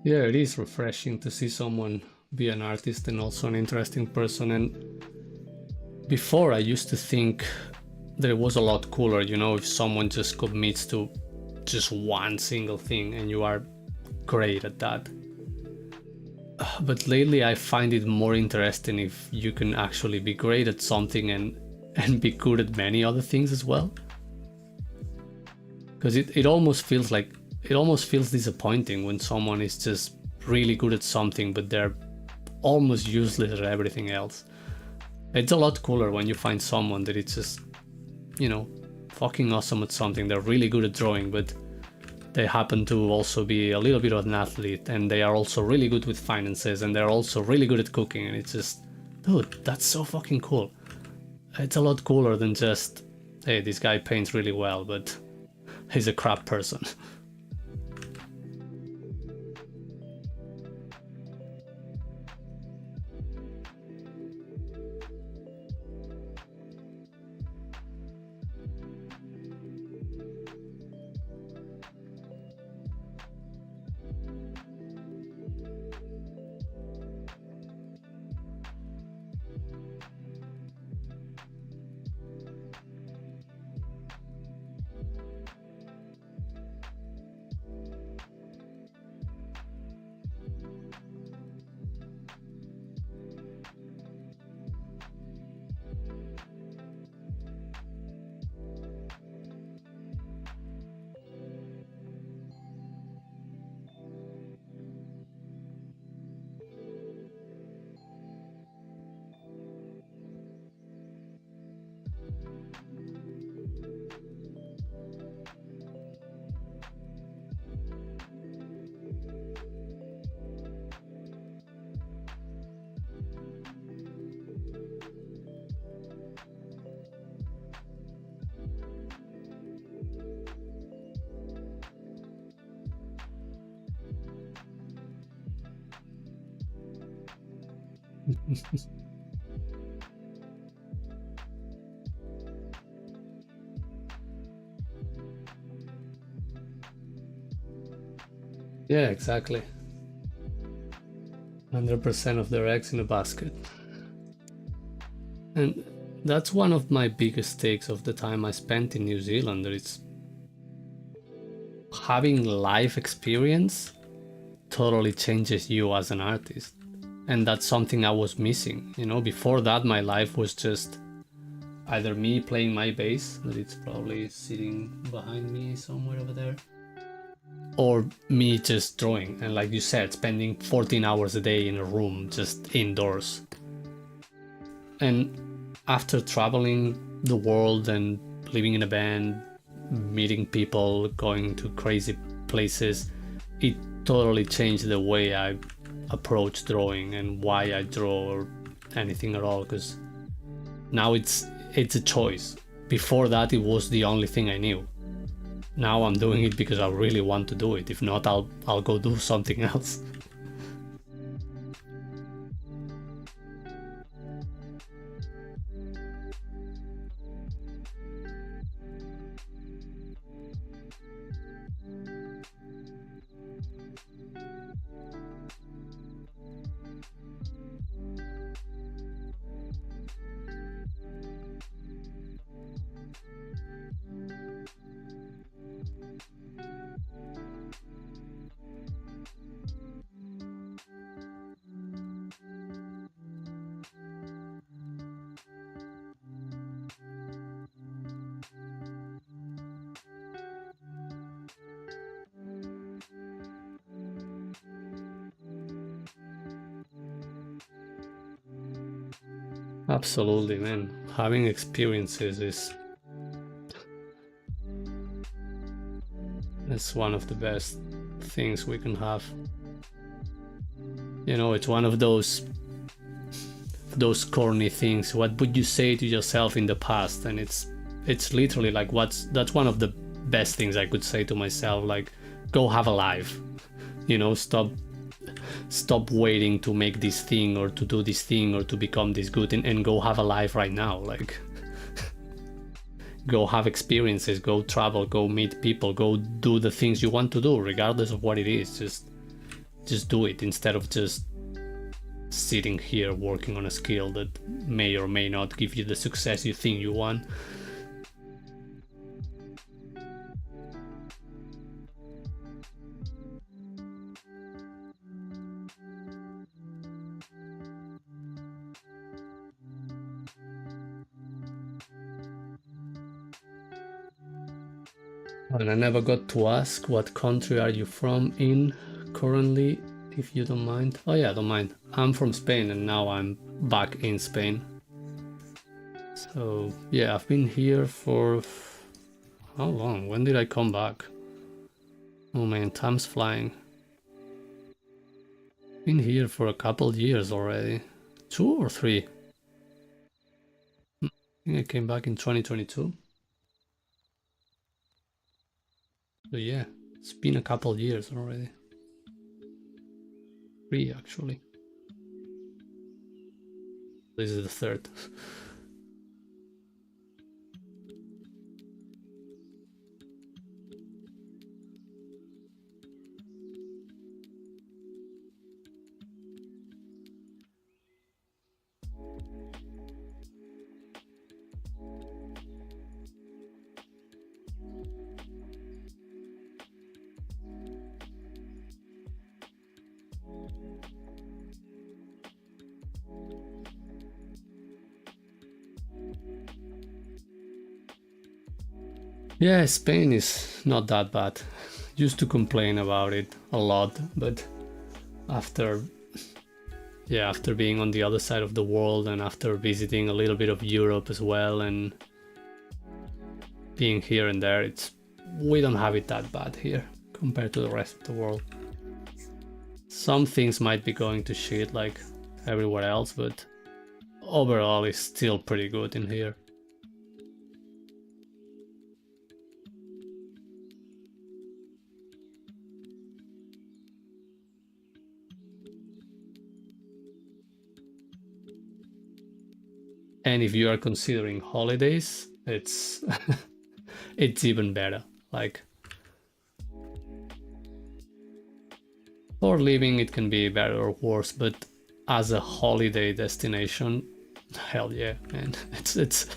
Yeah, it is refreshing to see someone be an artist and also an interesting person. And before, I used to think that it was a lot cooler, you know, if someone just commits to just one single thing and you are great at that. But lately I find it more interesting if you can actually be great at something and be good at many other things as well. Because it almost feels like, it almost feels disappointing when someone is just really good at something but they're almost useless at everything else. It's a lot cooler when you find someone that is just, you know, fucking awesome at something. They're really good at drawing, but they happen to also be a little bit of an athlete, and they are also really good with finances, and they're also really good at cooking. And it's just, dude, that's so fucking cool. It's a lot cooler than just, hey, this guy paints really well, but he's a crap person. Yeah, exactly. 100% of their eggs in a basket. And that's one of my biggest takes of the time I spent in New Zealand. That it's having life experience totally changes you as an artist. And that's something I was missing. You know, before that, my life was just either me playing my bass, that it's probably sitting behind me somewhere over there, or me just drawing. And like you said, spending 14 hours a day in a room, just indoors. And after traveling the world and living in a band, meeting people, going to crazy places, it totally changed the way I approach drawing and why I draw or anything at all, because now it's a choice. Before that, it was the only thing I knew. Now I'm doing it because I really want to do it. If not, I'll go do something else. Absolutely, man. Having experiences is one of the best things we can have. You know, it's one of those corny things. What would you say to yourself in the past? And it's literally like that's one of the best things I could say to myself, like, go have a life. You know, stop waiting to make this thing or to do this thing or to become this good, and go have a life right now. Like, go have experiences, go travel, go meet people, go do the things you want to do regardless of what it is. Just just do it instead of just sitting here working on a skill that may or may not give you the success you think you want. And I never got to ask, what country are you from in currently, if you don't mind? Oh yeah, I don't mind. I'm from Spain and now I'm back in Spain. So yeah, I've been here for how long? When did I come back? Oh man, time's flying. Been here for a couple years already. 2 or 3? I think I came back in 2022. So yeah, it's been a couple years already. 3 actually. This is the 3rd. Yeah, Spain is not that bad. Used to complain about it a lot, but after being on the other side of the world and after visiting a little bit of Europe as well and being here and there, we don't have it that bad here compared to the rest of the world. Some things might be going to shit like everywhere else, but overall it's still pretty good in here. And if you are considering holidays, it's it's even better. Like for living it can be better or worse, but as a holiday destination, hell yeah, man. It's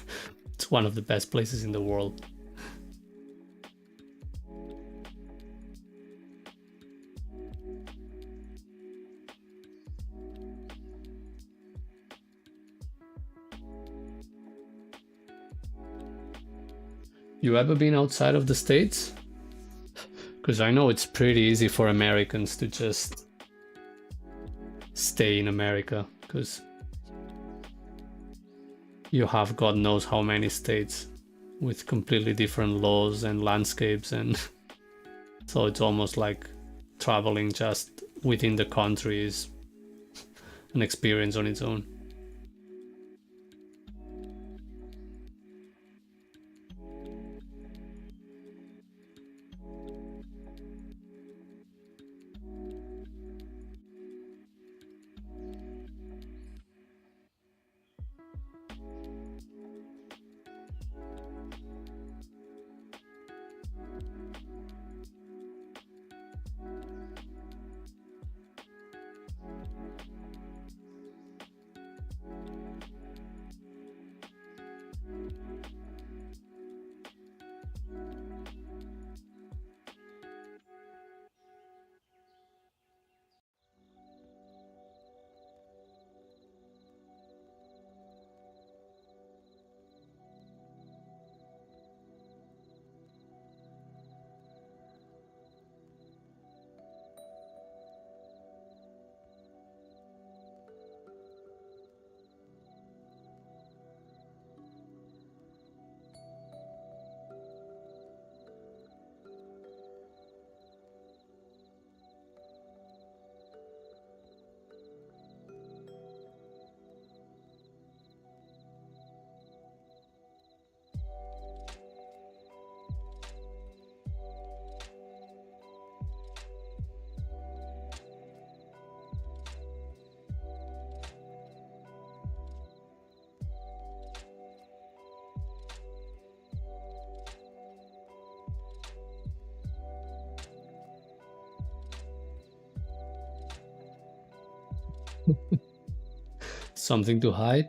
one of the best places in the world. You ever been outside of the States? Because I know it's pretty easy for Americans to just stay in America, because you have God knows how many states with completely different laws and landscapes, and so it's almost like traveling just within the country is an experience on its own. Something to hide?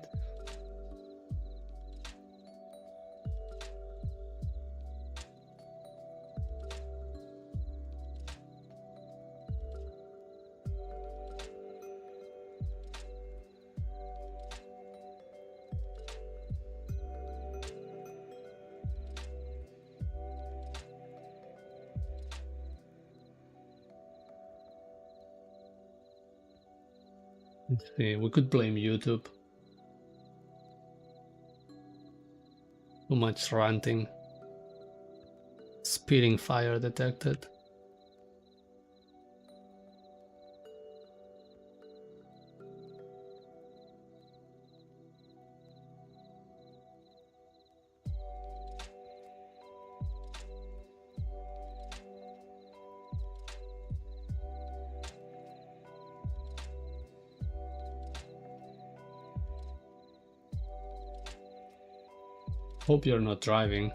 Let's see, we could blame YouTube. Too much ranting. Spitting fire detected. Hope you're not driving.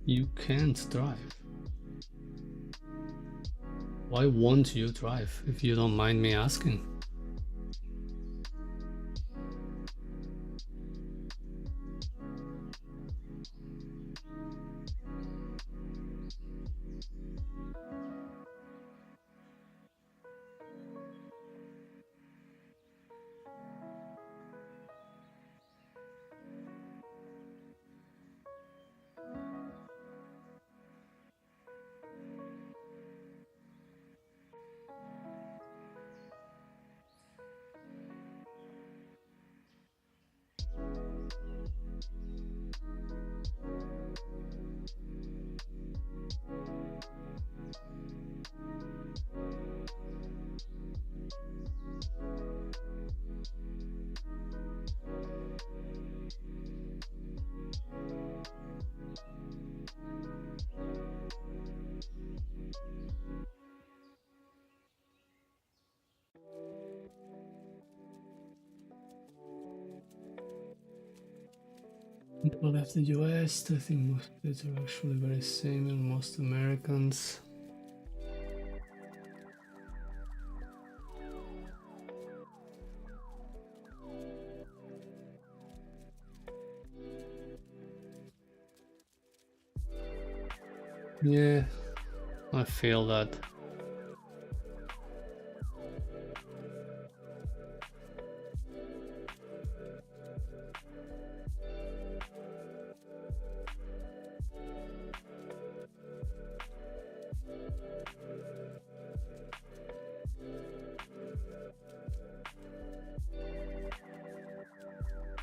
You can't drive. Why won't you drive, if you don't mind me asking? People left the US. I think most states are actually very similar. Most Americans. Yeah, I feel that.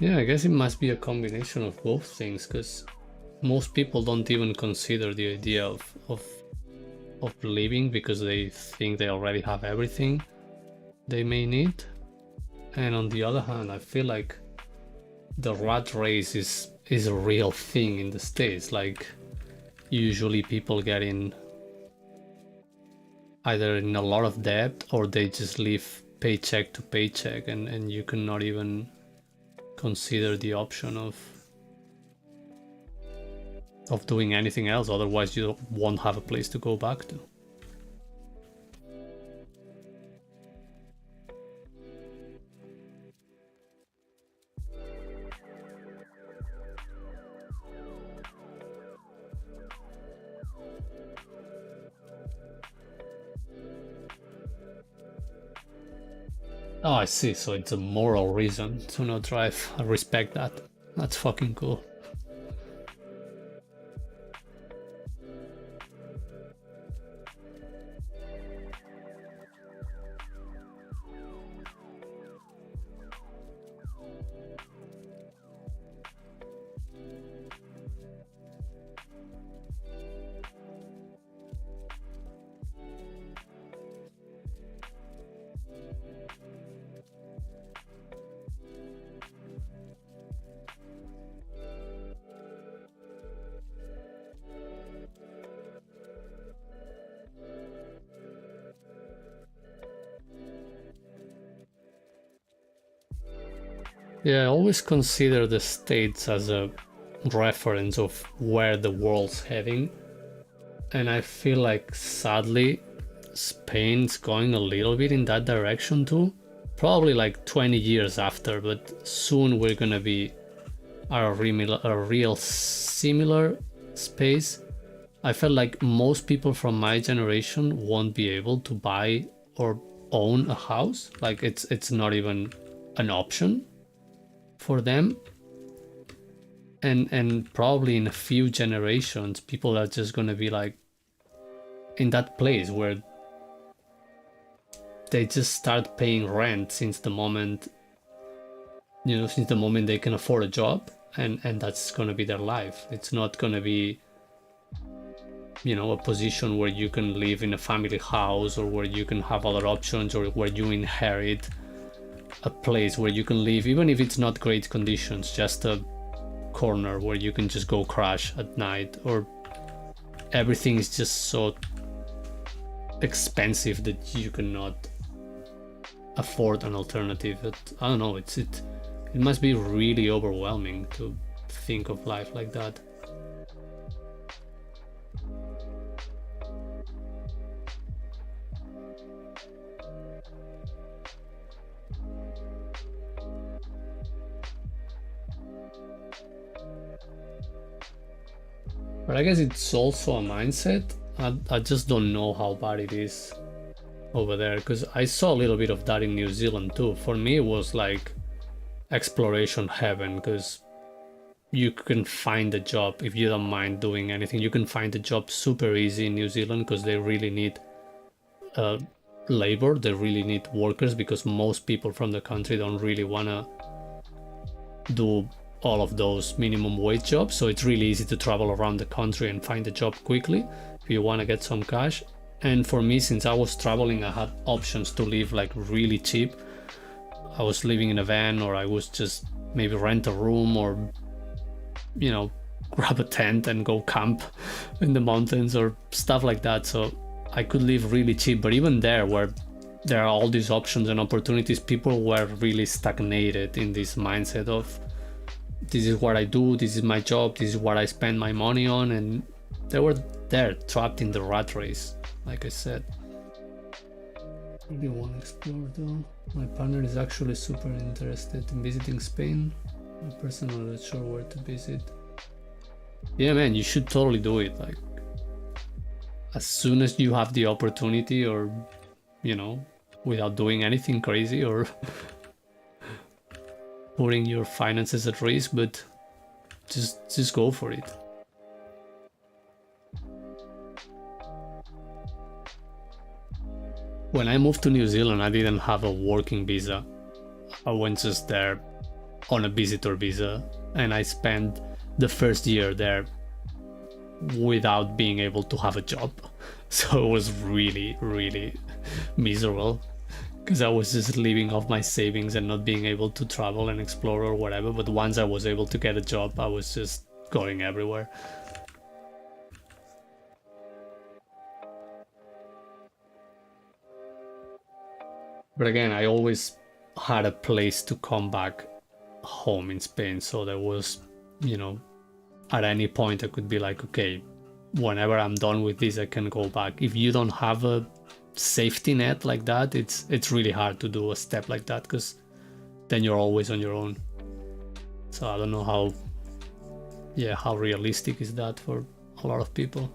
Yeah, I guess it must be a combination of both things, because most people don't even consider the idea of leaving because they think they already have everything they may need. And on the other hand, I feel like the rat race is a real thing in the States. Like, usually people get in either in a lot of debt or they just live paycheck to paycheck, and you cannot even consider the option of doing anything else, otherwise you won't have a place to go back to. Oh, I see, so it's a moral reason to not drive. I respect that. That's fucking cool. Yeah, I always consider the States as a reference of where the world's heading. And I feel like, sadly, Spain's going a little bit in that direction too. Probably like 20 years after, but soon we're gonna be a real similar space. I felt like most people from my generation won't be able to buy or own a house. Like, it's not even an option for them. And probably in a few generations people are just gonna be like in that place where they just start paying rent since the moment they can afford a job, and that's gonna be their life. It's not gonna be a position where you can live in a family house, or where you can have other options, or where you inherit a place where you can live, even if it's not great conditions, just a corner where you can just go crash at night, or everything is just so expensive that you cannot afford an alternative. I don't know, it must be really overwhelming to think of life like that. But I guess it's also a mindset. I just don't know how bad it is over there, because I saw a little bit of that in New Zealand too. For me, it was like exploration heaven, because you can find a job if you don't mind doing anything. You can find a job super easy in New Zealand because they really need labor, they really need workers, because most people from the country don't really want to do all of those minimum wage jobs. So it's really easy to travel around the country and find a job quickly if you want to get some cash. And for me, since I was traveling, I had options to live like really cheap. I was living in a van, or I was just maybe rent a room, or grab a tent and go camp in the mountains or stuff like that. So I could live really cheap. But even there, where there are all these options and opportunities, people were really stagnated in this mindset of this is what I do, this is my job, this is what I spend my money on, and they were there trapped in the rat race, like I said. I really want to explore though. My partner is actually super interested in visiting Spain. I'm personally not sure where to visit. Yeah, man, you should totally do it. Like, as soon as you have the opportunity, or, you know, without doing anything crazy or putting your finances at risk, but just go for it. When I moved to New Zealand, I didn't have a working visa. I went just there on a visitor visa, and I spent the first year there without being able to have a job. So it was really, really miserable, because I was just living off my savings and not being able to travel and explore or whatever. But once I was able to get a job, I was just going everywhere. But again, I always had a place to come back home in Spain, so there was, you know, at any point I could be like, okay, whenever I'm done with this, I can go back. If you don't have a safety net like that, it's really hard to do a step like that, because then you're always on your own. So I don't know how realistic is that for a lot of people.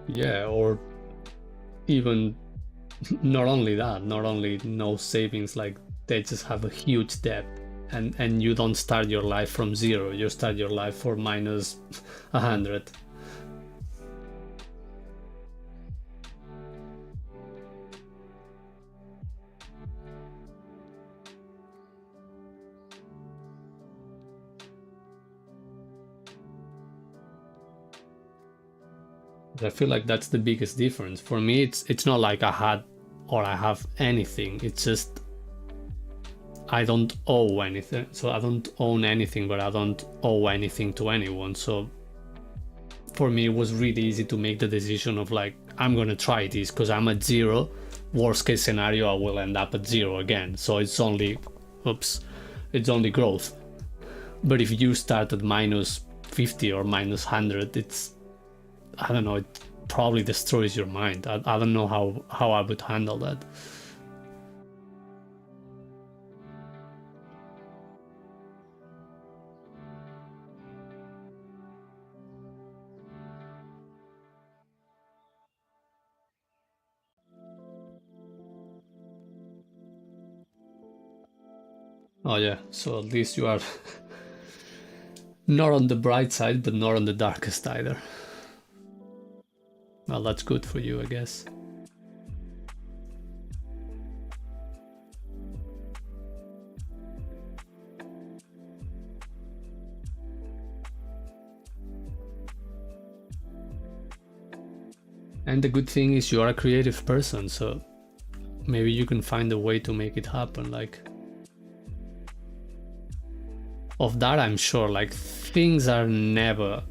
Yeah, or even not only that, not only no savings, like they just have a huge debt, and you don't start your life from zero, you start your life for minus 100. I feel like that's the biggest difference. For me, it's not like I had or I have anything. It's just I don't owe anything. So I don't own anything, but I don't owe anything to anyone. So for me, it was really easy to make the decision of like, I'm gonna try this because I'm at zero. Worst case scenario, I will end up at zero again. So it's only growth. But if you start at minus 50 or minus 100, I don't know, it probably destroys your mind. I don't know how I would handle that. Oh yeah, so at least you are not on the bright side, but not on the darkest either. Well, that's good for you, I guess. And the good thing is you are a creative person, so maybe you can find a way to make it happen. Like, of that I'm sure. Like, things are never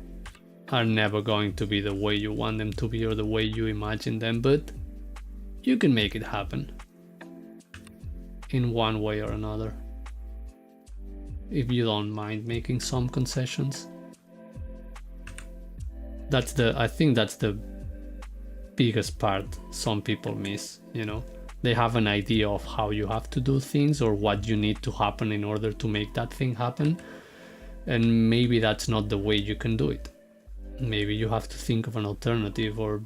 going to be the way you want them to be or the way you imagine them, but you can make it happen in one way or another if you don't mind making some concessions. I think that's the biggest part some people miss, you know. They have an idea of how you have to do things or what you need to happen in order to make that thing happen, and maybe that's not the way you can do it. Maybe you have to think of an alternative, or,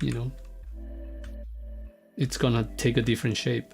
you know, it's gonna take a different shape.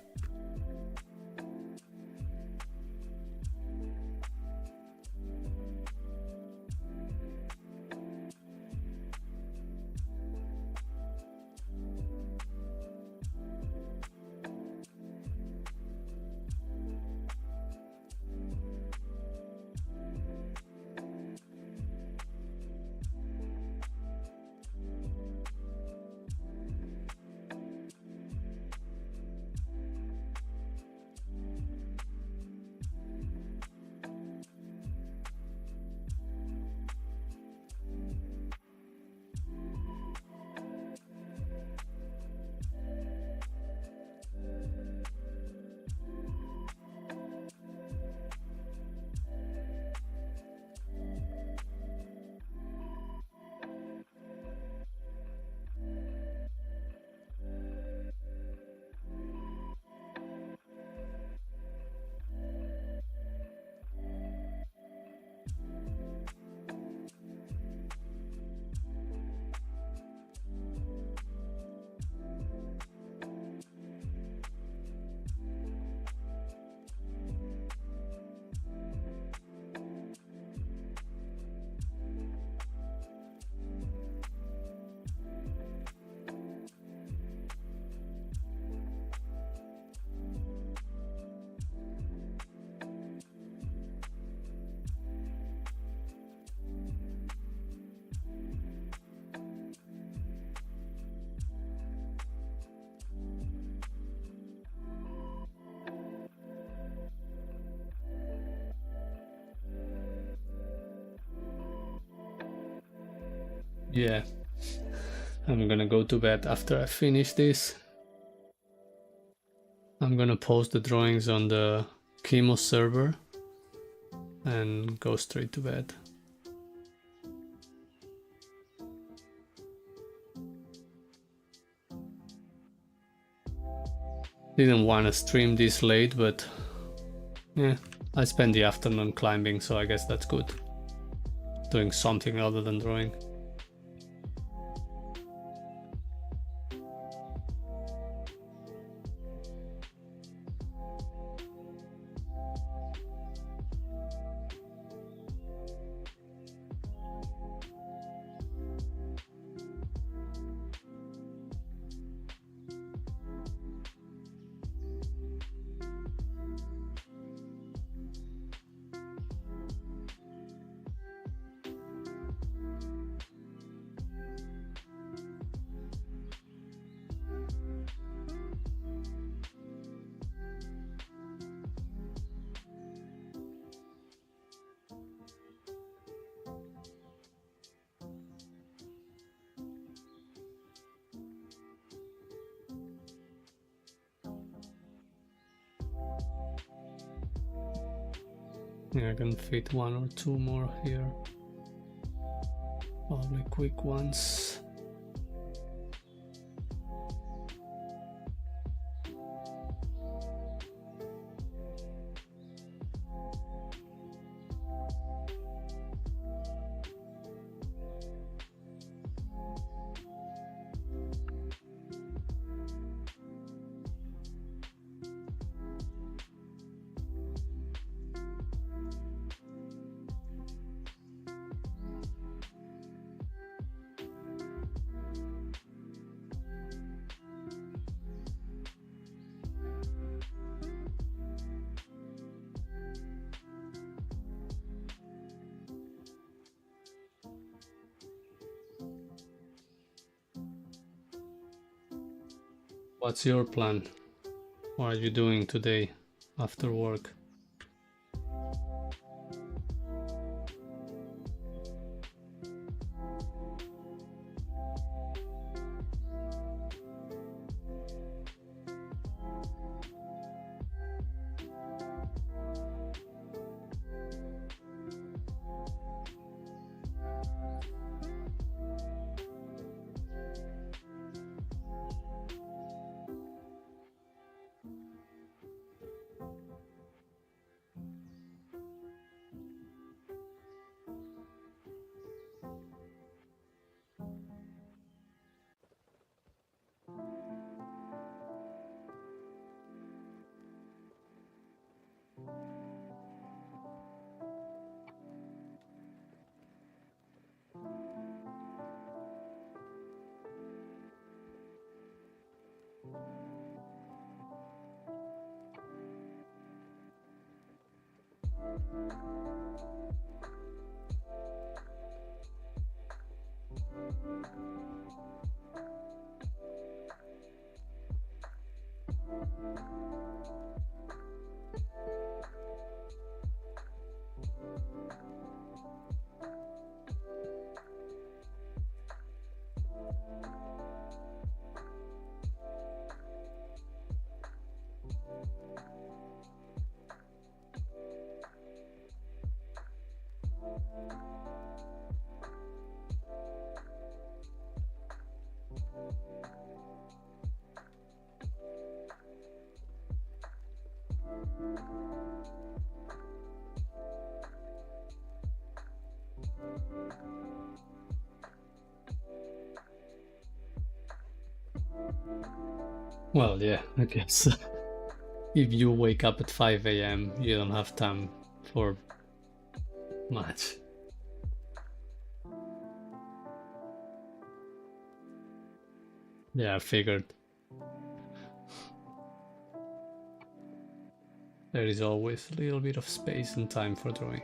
Yeah, I'm gonna go to bed after I finish this. I'm gonna post the drawings on the Kimo server and go straight to bed. Didn't want to stream this late, but yeah, I spent the afternoon climbing, so I guess that's good. Doing something other than drawing. Yeah, I can fit one or two more here. Probably quick ones. What's your plan? What are you doing today after work? Well, yeah, I guess if you wake up at 5 a.m., you don't have time for much. Yeah, I figured. There is always a little bit of space and time for drawing.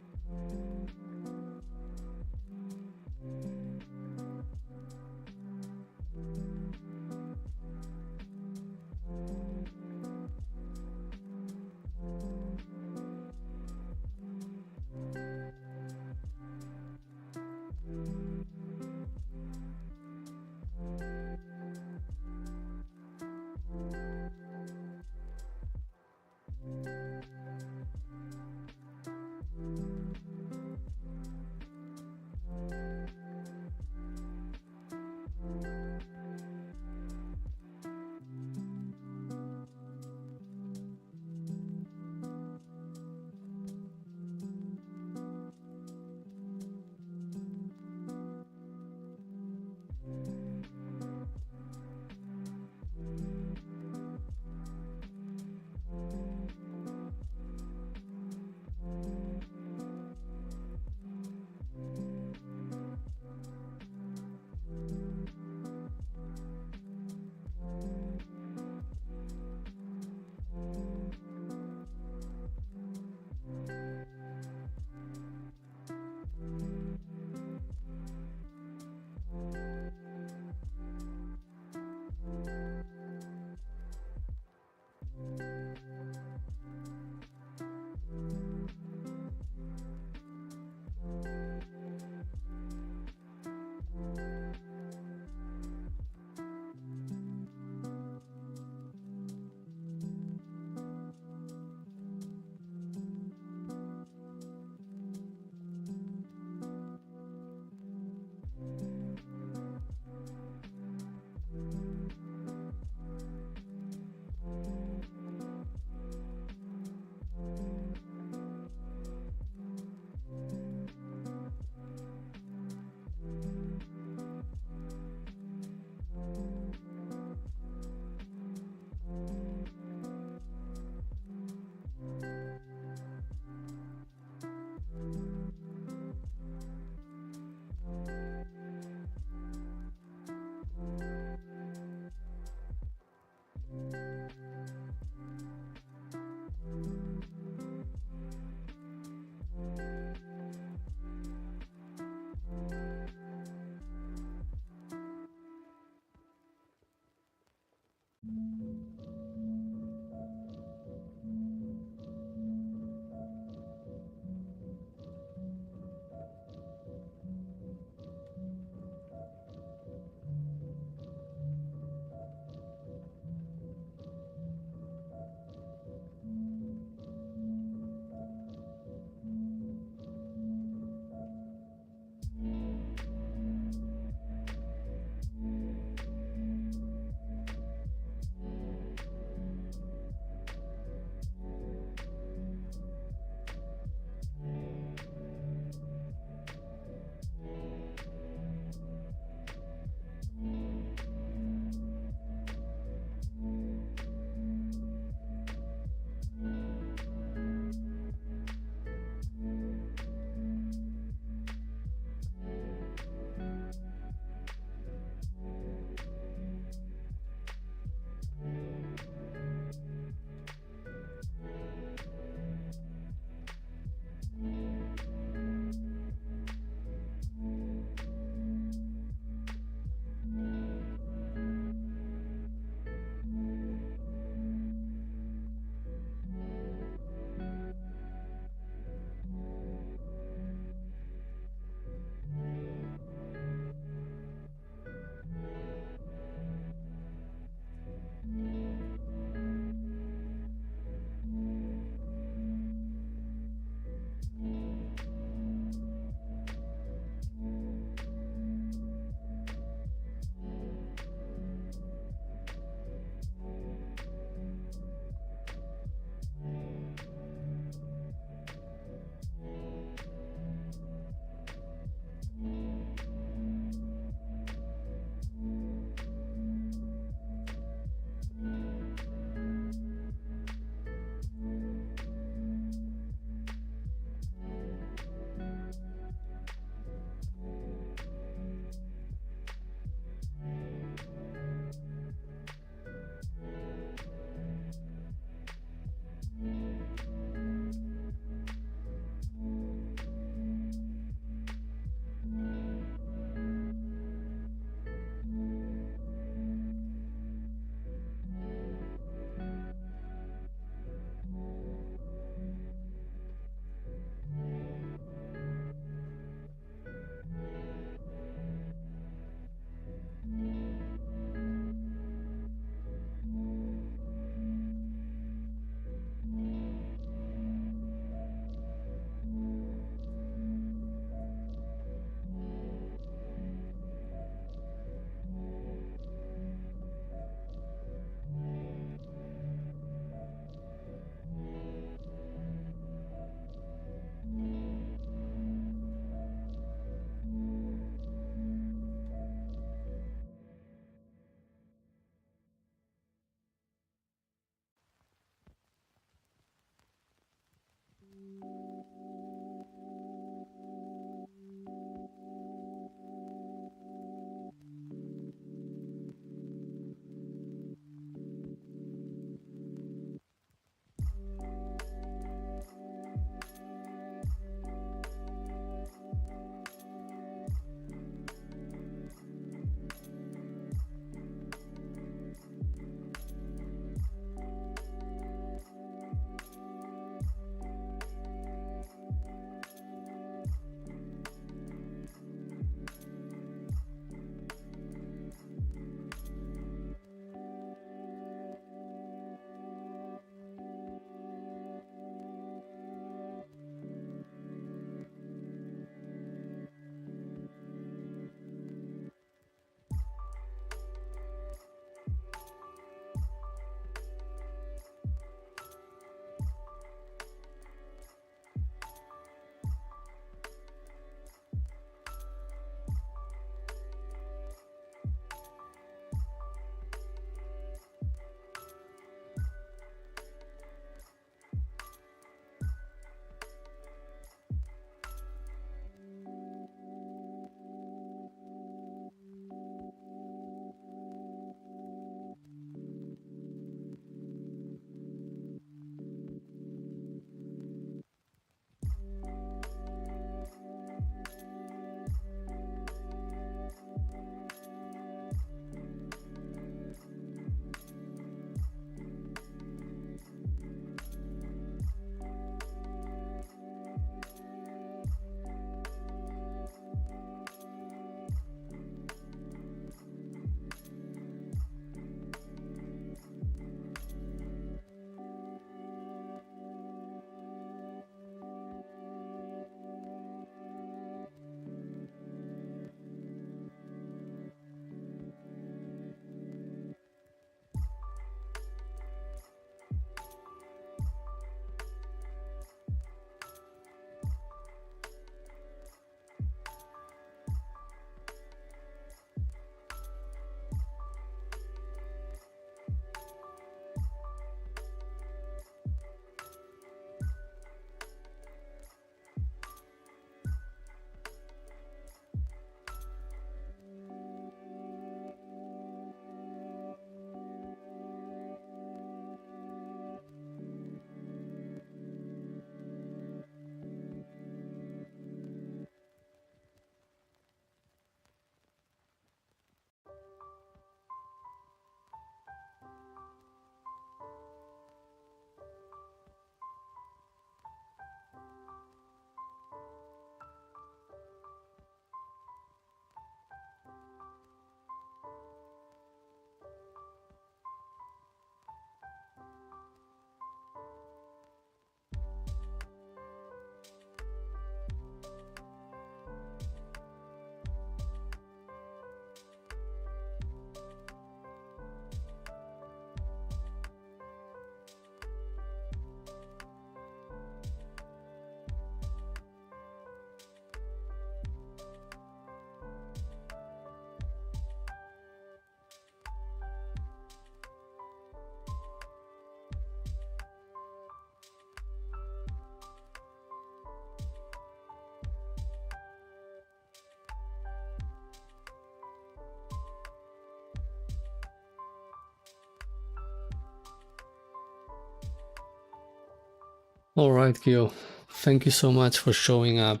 All right, Kyo. Thank you so much for showing up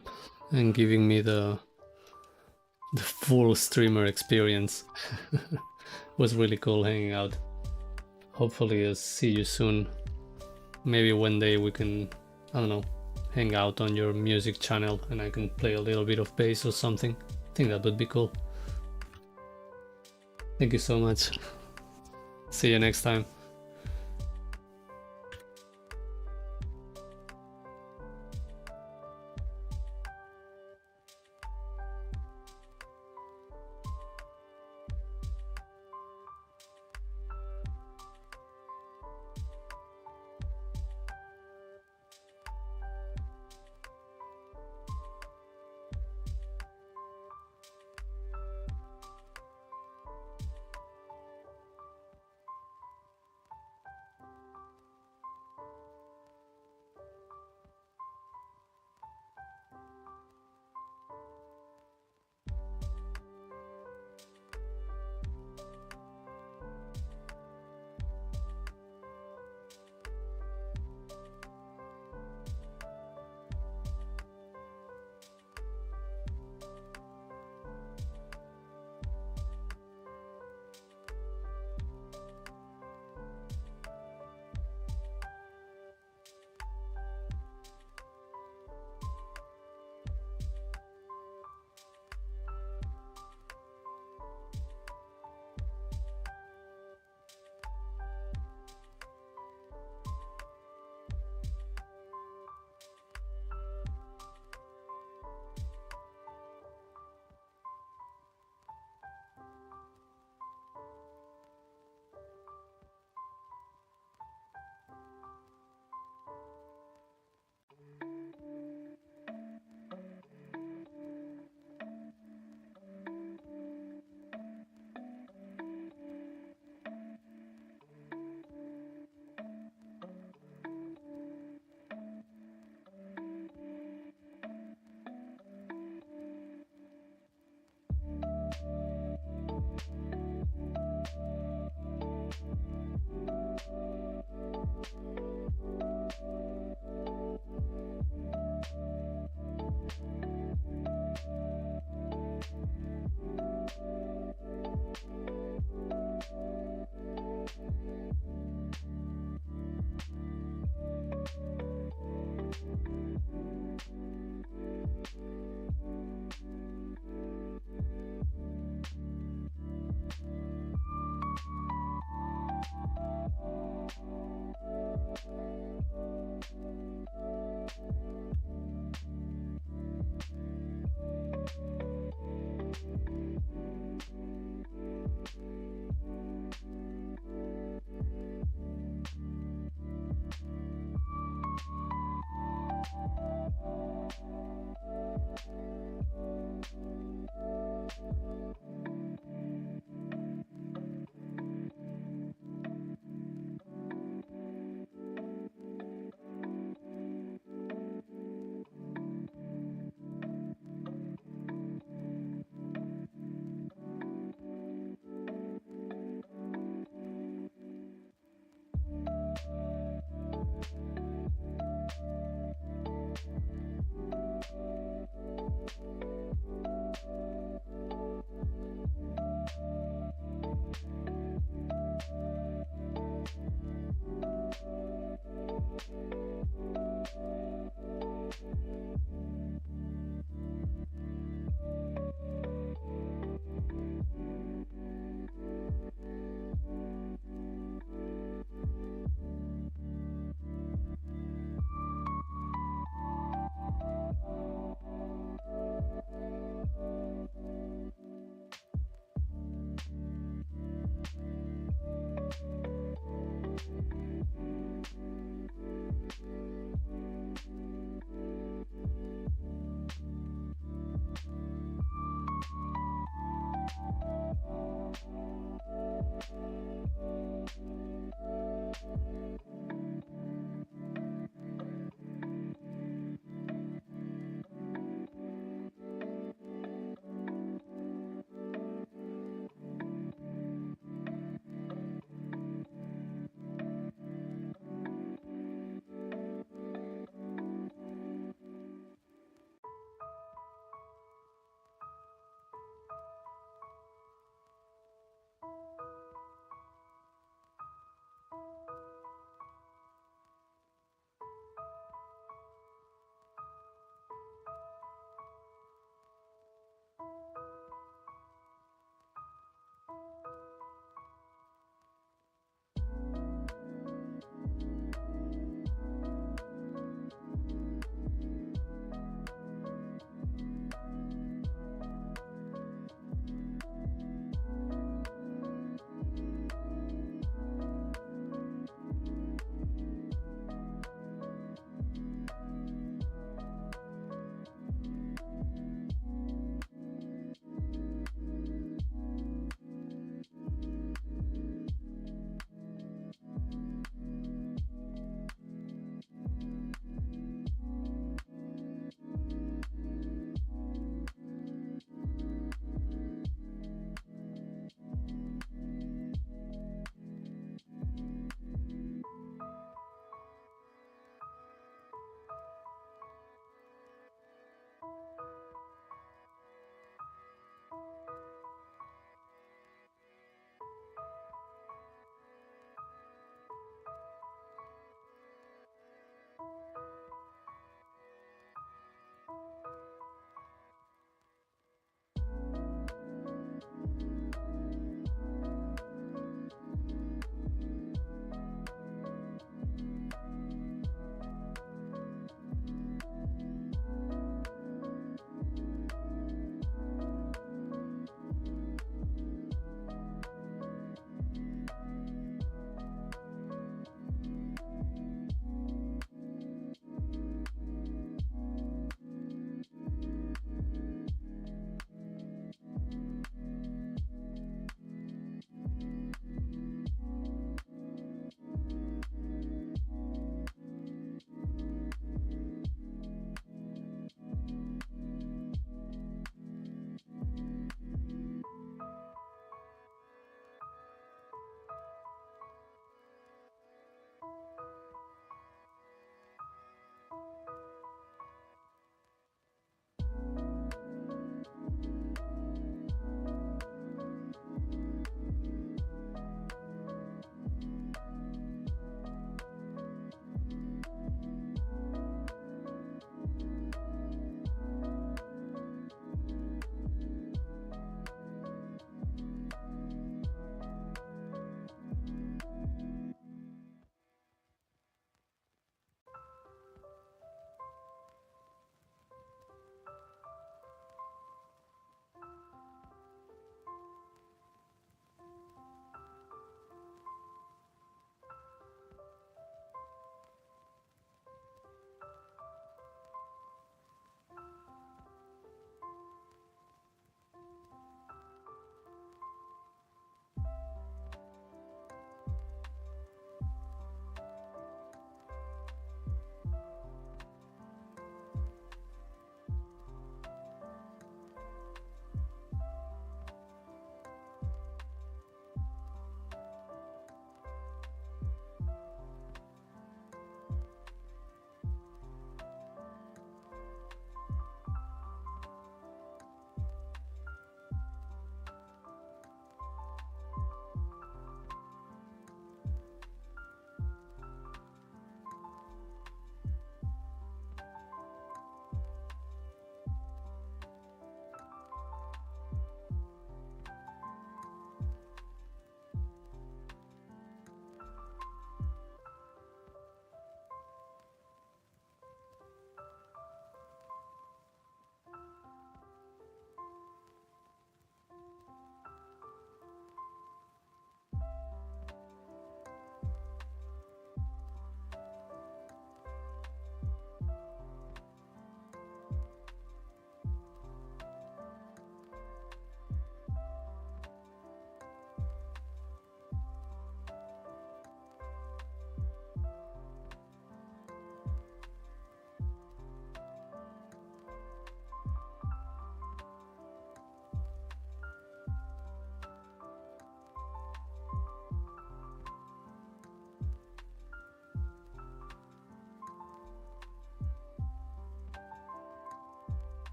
and giving me the full streamer experience. It was really cool hanging out. Hopefully I'll see you soon. Maybe one day we can, I don't know, hang out on your music channel and I can play a little bit of bass or something. I think that would be cool. Thank you so much. See you next time.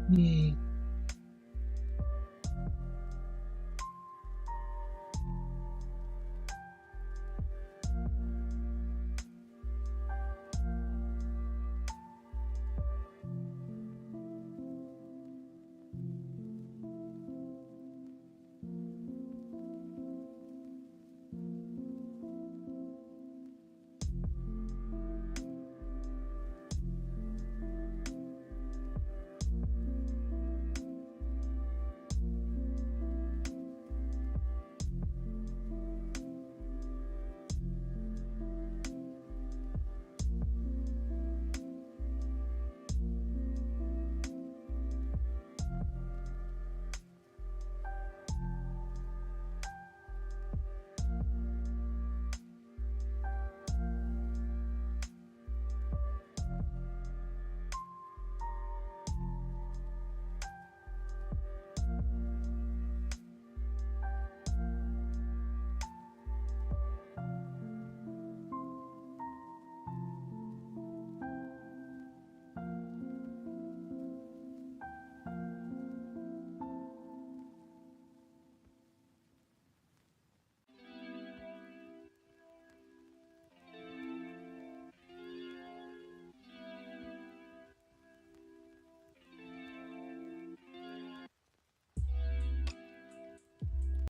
Hmm.